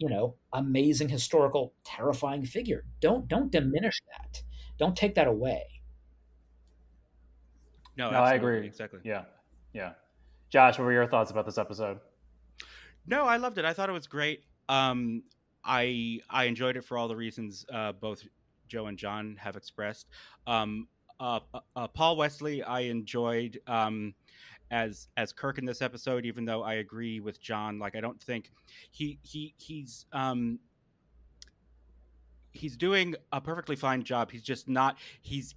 amazing historical, terrifying figure. Don't diminish that. Don't take that away. No, No, I absolutely. agree. Exactly. Yeah. Yeah. Josh, what were your thoughts about this episode? No, I loved it. I thought it was great. I enjoyed it for all the reasons both Joe and John have expressed. Um, Paul Wesley, I enjoyed as Kirk in this episode, even though I agree with John. Like, I don't think he's doing a perfectly fine job. He's just not. He's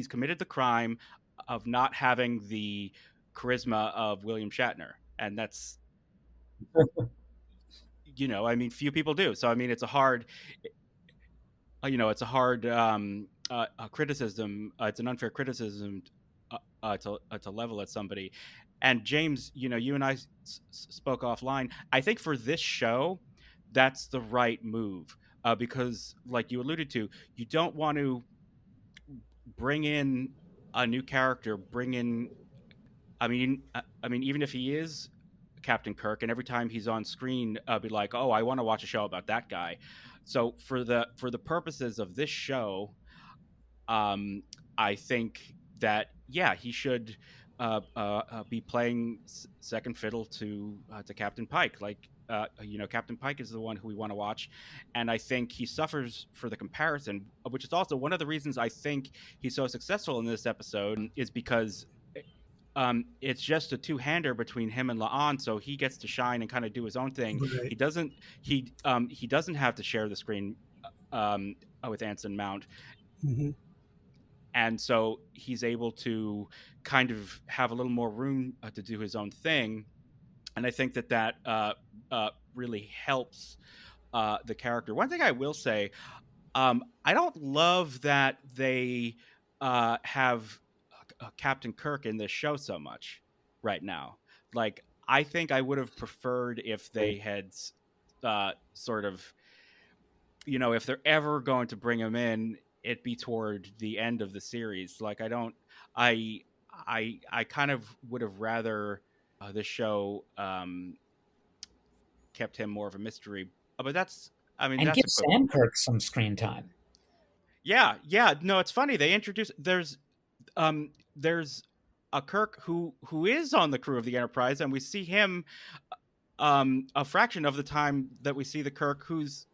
committed the crime of not having the charisma of William Shatner, and that's, I mean, few people do. So I mean, it's a hard criticism. It's an unfair criticism to level at somebody. And James, you and I spoke offline. I think for this show, that's the right move, because, like you alluded to, you don't want to bring in a new character. I mean, even if he is Captain Kirk, and every time he's on screen, be like, "Oh, I want to watch a show about that guy." So for the purposes of this show, I think that, yeah, he should be playing second fiddle to Captain Pike. Like, Captain Pike is the one who we want to watch, and I think he suffers for the comparison, which is also one of the reasons I think he's so successful in this episode, is because it's just a two-hander between him and La'an, so he gets to shine and kind of do his own thing. Right. He doesn't have to share the screen with Anson Mount. Mm-hmm. and so he's able to kind of have a little more room to do his own thing. And I think that really helps the character. One thing I will say, I don't love that they have Captain Kirk in this show so much right now. Like, I think I would have preferred if they had sort of, if they're ever going to bring him in, it be toward the end of the series. Like, I, I kind of would have rather the show kept him more of a mystery. But And that's give Sam equivocal. Kirk some screen time. Yeah, yeah. No, it's funny. They introduce there's a Kirk who is on the crew of the Enterprise, and we see him a fraction of the time that we see the Kirk who's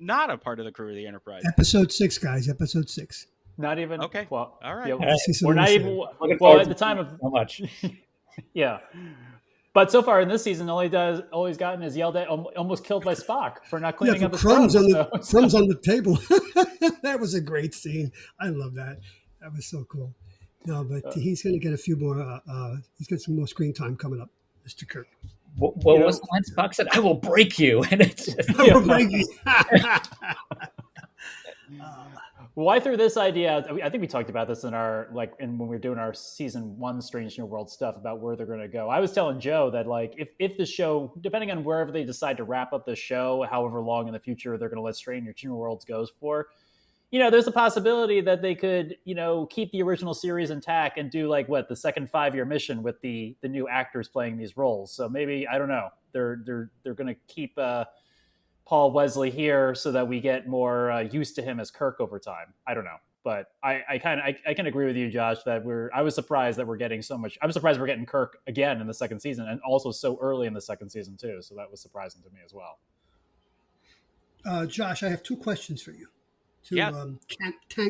not a part of the crew of the Enterprise. Episode 6, guys. Episode 6. Not even Okay. well. All right. Yeah, All right. we're not even Looking well forward at the to time of so much. yeah. But so far in this season, all he's gotten is yelled at, almost killed by Spock for not Yeah, cleaning for up his crumbs crumbs. crumbs on the table. That was a great scene. I love that. That was so cool. No, but he's going to get a few more. He's got some more screen time coming up, Mr. Kirk. What You was know- the line Spock said? I will break you. And it's just, Well, I threw this idea out. I think we talked about this in when we were doing our season 1 Strange New World stuff about where they're going to go. I was telling Joe that if the show, depending on wherever they decide to wrap up the show, however long in the future they're going to let Strange New Worlds goes for, there's a possibility that they could, keep the original series intact and do the second 5-year mission with the new actors playing these roles. So maybe, I don't know, they're going to keep Paul Wesley here so that we get more used to him as Kirk over time. I don't know, but I can agree with you, Josh, that I was surprised that we're getting so much. I'm surprised we're getting Kirk again in the second season, and also so early in the second season too. So that was surprising to me as well. Josh, I have 2 questions for you. 2 Yeah.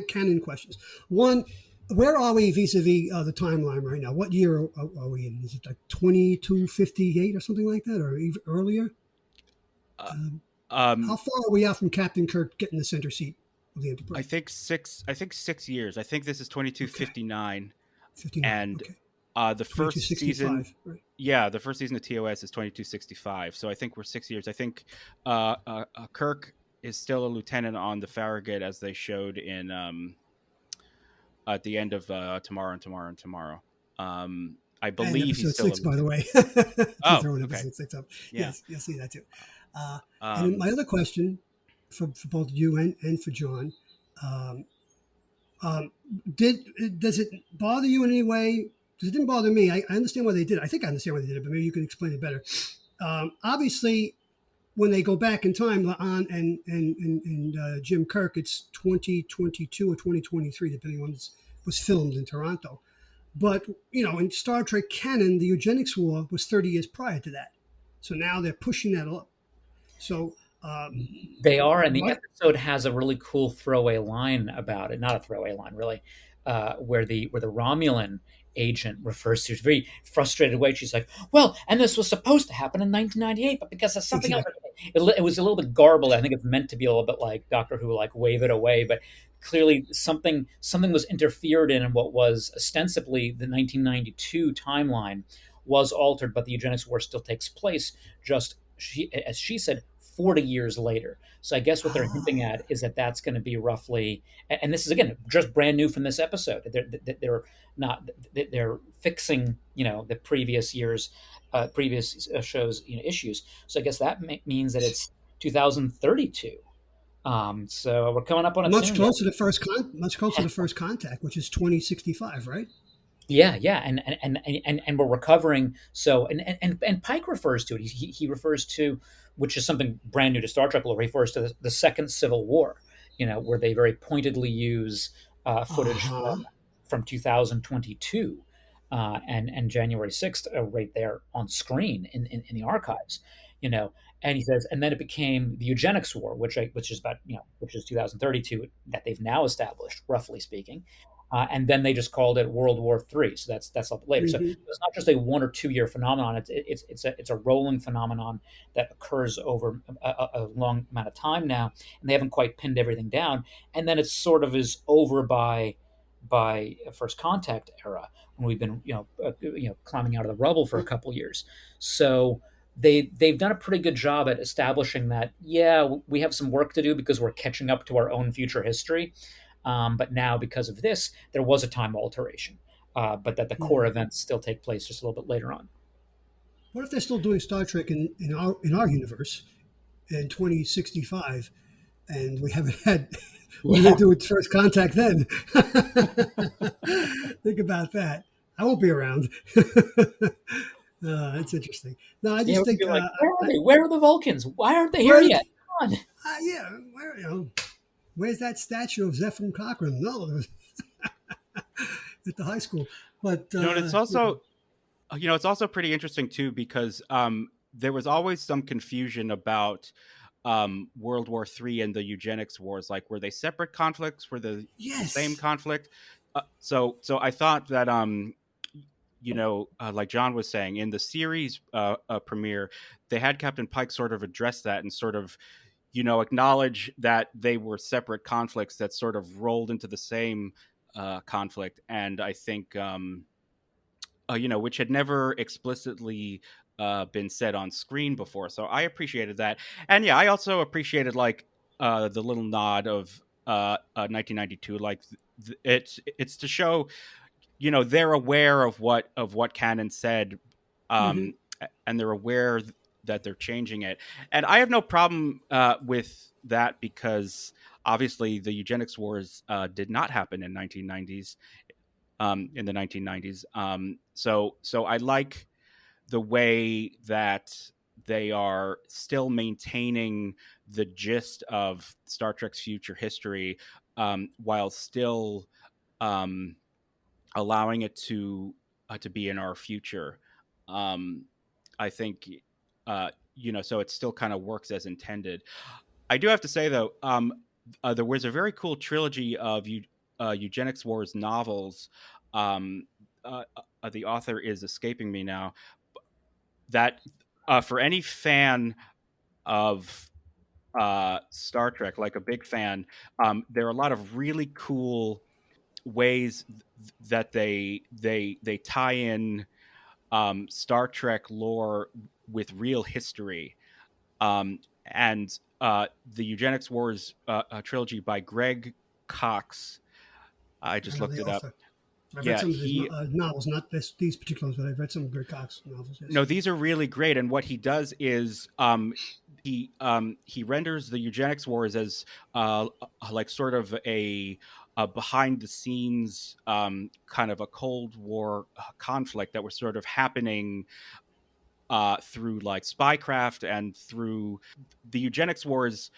canon questions. One, where are we vis-a-vis the timeline right now? What year are we in? Is it like 2258 or something like that, or even earlier? How far are we out from Captain Kirk getting the center seat of the Enterprise? I think 6 years. I think this is 2259. 59. And Okay. the first season, 2265. Right. yeah, the first season of TOS is 2265. So I think we're 6 years. I think Kirk is still a lieutenant on the Farragut, as they showed in at the end of Tomorrow and Tomorrow and Tomorrow. I believe and he's still 6, by the way. Oh, throwing okay. episode 6 up. Yeah. Yes, you'll see that too. And my other question for both you and for John, does it bother you in any way? Because it didn't bother me. I understand why they did it. I think I understand why they did it, but maybe you can explain it better. Obviously, when they go back in time, La'an and Jim Kirk, it's 2022 or 2023, depending on this was filmed in Toronto. But, in Star Trek canon, the eugenics war was 30 years prior to that. So now they're pushing that up. So they are, and the episode has a really cool throwaway line about it. Not a throwaway line, really, where the Romulan agent refers to, very frustrated way. She's like, "Well, and this was supposed to happen in 1998, but because of something else, it was a little bit garbled. I think it's meant to be a little bit like Doctor Who, like wave it away, but clearly something was interfered in, and what was ostensibly the 1992 timeline was altered, but the eugenics war still takes place. As she said, 40 years later. So I guess what they're hinting at is that that's going to be roughly, and this is again just brand new from this episode. They're fixing the previous years, previous shows issues. So I guess that means that it's 2032. So we're coming up on it much soon. closer to first contact, which is 2065, right? Yeah, and we're recovering. So and Pike refers to it. He refers to, which is something brand new to Star Trek. He refers to the Second Civil War. Where they very pointedly use footage from 2022 and January 6th right there on screen in the archives. And he says, and then it became the eugenics war, which is about which is 2032 that they've now established, roughly speaking. And then they just called it World War III. So that's up later. Mm-hmm. So it's not just a 1 or 2 year phenomenon. It's a rolling phenomenon that occurs over a long amount of time now, and they haven't quite pinned everything down. And then it sort of is over by by First Contact era, when we've been climbing out of the rubble for a couple years. So they've done a pretty good job at establishing that, yeah, we have some work to do because we're catching up to our own future history. But now, because of this, there was a time alteration, but that the core events still take place just a little bit later on. What if they're still doing Star Trek in our universe in 2065, and we haven't had? What do they do with First Contact then? Think about that. I won't be around. It's interesting. No, I just think. Like, where are they? Where are the Vulcans? Why aren't they here Where, yet? Come on. yeah, where's that statue of Zephram Cochrane? No, it was at the high school. But it's also, it's also pretty interesting too, because there was always some confusion about World War III and the eugenics wars. Like, were they separate conflicts? Were they the same conflict? So I thought that like John was saying, in the series premiere, they had Captain Pike sort of address that and sort of, acknowledge that they were separate conflicts that sort of rolled into the same conflict. And I think, which had never explicitly been said on screen before. So I appreciated that. And yeah, I also appreciated like the little nod of 1992. Like it's to show, they're aware of what canon said, and they're aware that they're changing it. And I have no problem with that, because obviously the eugenics wars did not happen in 1990s. In the 1990s. So I like the way that they are still maintaining the gist of Star Trek's future history, while still allowing it to be in our future. I think, so it still kind of works as intended. I do have to say, though, there was a very cool trilogy of eugenics wars novels. The author is escaping me now. That for any fan of Star Trek, like a big fan, there are a lot of really cool ways that they tie in Star Trek lore with real history. And the Eugenics Wars trilogy by Greg Cox. I just looked it up. I've read some of his novels, not these particular ones, but I've read some of Greg Cox novels. Yes. No, these are really great. And what he does is he renders the Eugenics Wars as like sort of a behind the scenes kind of a Cold War conflict that was sort of happening through like spycraft, and through the Eugenics Wars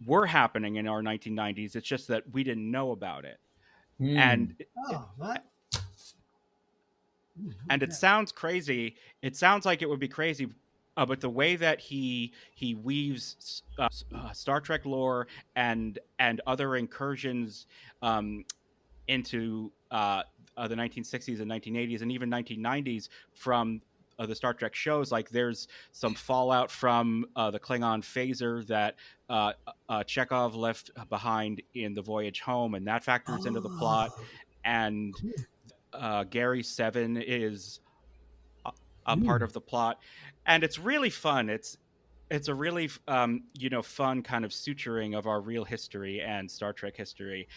were happening in our 1990s. It's just that we didn't know about it. And it sounds crazy. It sounds like it would be crazy, but the way that he weaves Star Trek lore and other incursions into the 1960s and 1980s and even 1990s from the Star Trek shows, like there's some fallout from the Klingon phaser that Chekhov left behind in The Voyage Home, and that factors into the plot. And Gary 7 is a part of the plot, and it's really fun. It's a really fun kind of suturing of our real history and Star Trek history.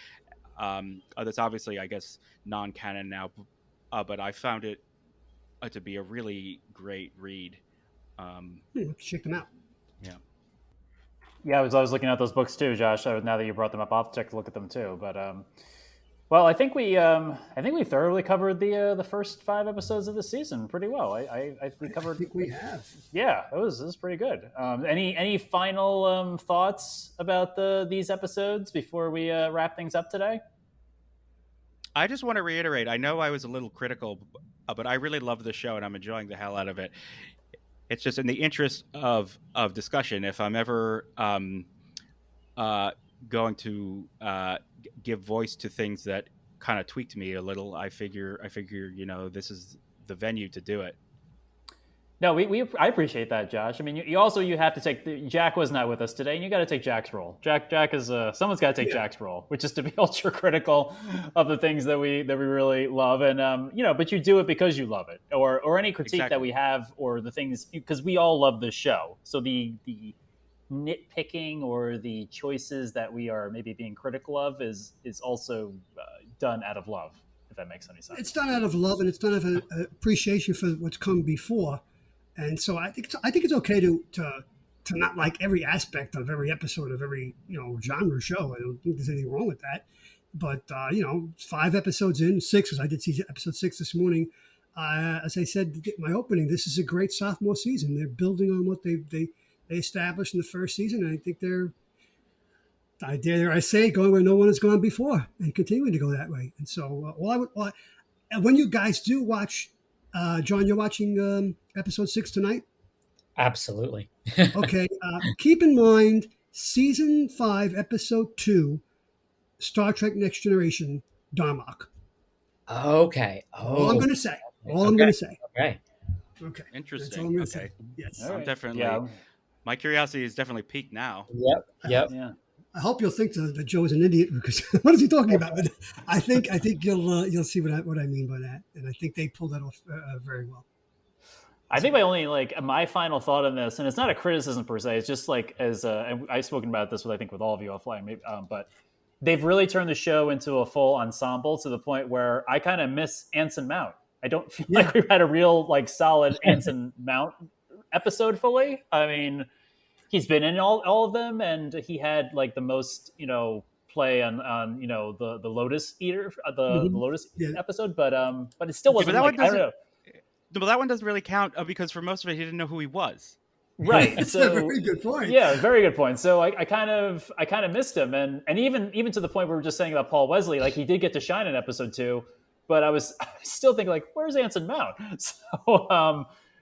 That's obviously, I guess, non-canon now, but I found it to be a really great read. Check them out. Yeah, I was looking at those books too, Josh. Now that you brought them up, I'll take a look at them too. But well, I think we thoroughly covered the first 5 episodes of the season pretty well. I think we have. Yeah, it was pretty good. Any final thoughts about these episodes before we wrap things up today? I just want to reiterate, I know I was a little critical, but I really love the show and I'm enjoying the hell out of it. It's just in the interest of discussion. If I'm ever going to give voice to things that kind of tweaked me a little, I figure this is the venue to do it. No, I appreciate that, Josh. I mean, you have to take Jack was not with us today, and you got to take Jack's role. Jack is someone's got to take Jack's role, which is to be ultra critical of the things that we really love, and but you do it because you love it, or any critique that we have, or the things because we all love this show. So the nitpicking or the choices that we are maybe being critical of is also done out of love, if that makes any sense. It's done out of love, and it's done out of appreciation for what's come before. And so I think it's okay to not like every aspect of every episode of every genre show. I don't think there's anything wrong with that. But 5 episodes in, 6, because I did see episode 6 this morning. As I said, my opening, this is a great sophomore season. They're building on what they established in the first season, and I think I dare say, going where no one has gone before, and continuing to go that way. And so, when you guys do watch. John, you're watching episode 6 tonight? Absolutely. Okay. Keep in mind, season 5, episode 2, Star Trek Next Generation, Darmok. Okay. All I'm going to say. I'm going to say. Okay. Okay. Interesting. That's all I'm going to say. Yes. I'm definitely. My curiosity is definitely peaked now. Yep. Yeah. I hope you'll think that Joe is an idiot because what is he talking about? But I think you'll see what I mean by that, and I think they pulled that off very well. I think my final thought on this, and it's not a criticism per se, it's just and I've spoken about this with all of you offline, maybe, but they've really turned the show into a full ensemble to the point where I kind of miss Anson Mount. I don't feel like we've had a real solid Anson Mount episode fully. I mean, he's been in all of them, and he had the most play on the Lotus Eater, the Lotus episode, but it still wasn't. I don't know. But that one doesn't really count because for most of it, he didn't know who he was. Right. That's so, a very good point. Yeah, very good point. So I kind of missed him, and even to the point where we were just saying about Paul Wesley, he did get to shine in episode 2, but I was still thinking where's Anson Mount?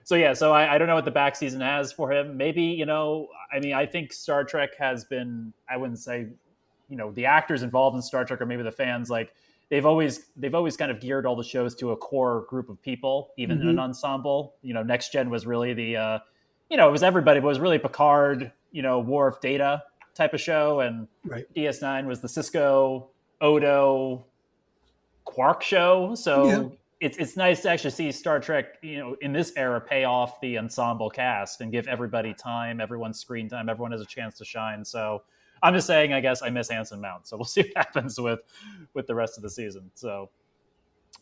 So I don't know what the back season has for him. Maybe I think Star Trek has been. I wouldn't say the actors involved in Star Trek or maybe the fans they've always kind of geared all the shows to a core group of people, even in an ensemble. Next Gen was really the it was everybody, but it was really Picard, Worf, Data type of show, and DS9 was the Cisco, Odo, Quark show. So it's nice to actually see Star Trek, in this era, pay off the ensemble cast and give everybody time, everyone's screen time, everyone has a chance to shine. So I'm just saying, I guess I miss Anson Mount. So we'll see what happens with the rest of the season. So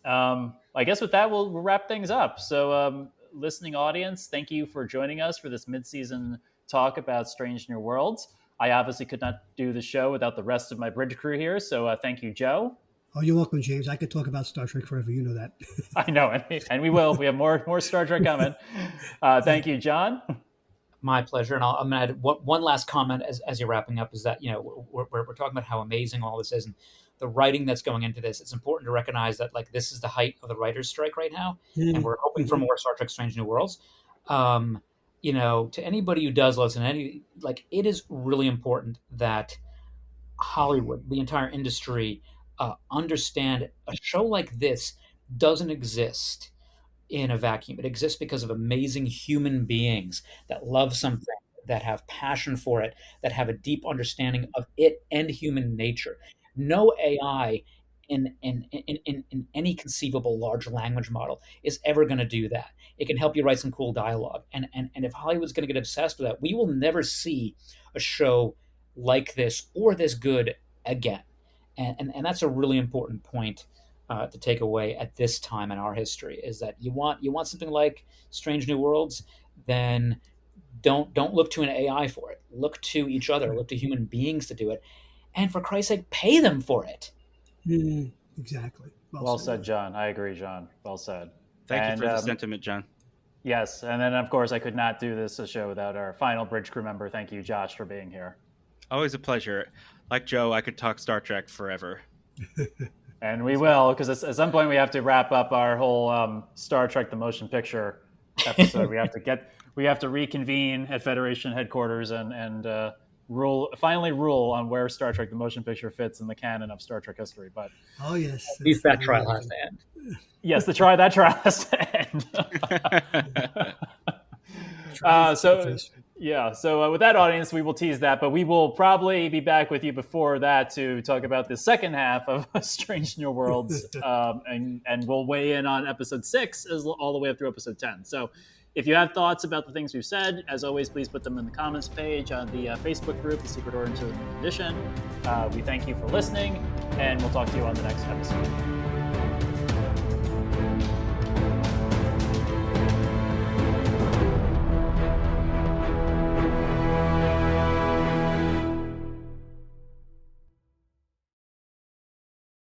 I guess with that, we'll wrap things up. So listening audience, thank you for joining us for this mid-season talk about Strange New Worlds. I obviously could not do the show without the rest of my bridge crew here. So thank you, Joe. Oh, you're welcome, James. I could talk about Star Trek forever. You know that. I know, and we will. We have more Star Trek coming. Thank you, John. My pleasure. And I'm going to add one last comment as you're wrapping up is that, we're talking about how amazing all this is and the writing that's going into this. It's important to recognize that this is the height of the writer's strike right now. And we're hoping for more Star Trek Strange New Worlds. To anybody who does listen, it is really important that Hollywood, the entire industry, understand a show like this doesn't exist in a vacuum. It exists because of amazing human beings that love something, that have passion for it, that have a deep understanding of it and human nature. No AI in any conceivable large language model is ever going to do that. It can help you write some cool dialogue. And if Hollywood's going to get obsessed with that, we will never see a show like this or this good again. And that's a really important point to take away at this time in our history, is that you want something like Strange New Worlds, then don't look to an AI for it. Look to each other, look to human beings to do it. And for Christ's sake, pay them for it. Exactly. Well said, John. I agree, John. Well said. Thank you for the sentiment, John. Yes. And then, of course, I could not do this show without our final bridge crew member. Thank you, Josh, for being here. Always a pleasure. Like Joe, I could talk Star Trek forever. And we will, because at some point we have to wrap up our whole Star Trek: The Motion Picture episode. we have to reconvene at Federation headquarters and finally rule on where Star Trek: The Motion Picture fits in the canon of Star Trek history. But at least that trial has to end. Yes, that trial has to end. So with that, audience, we will tease that, but we will probably be back with you before that to talk about the second half of Strange New Worlds, and we'll weigh in on episode 6 all the way up through episode 10. So if you have thoughts about the things we've said, as always, please put them in the comments page on the Facebook group, The Secret Origins of the New Condition. We thank you for listening, and we'll talk to you on the next episode.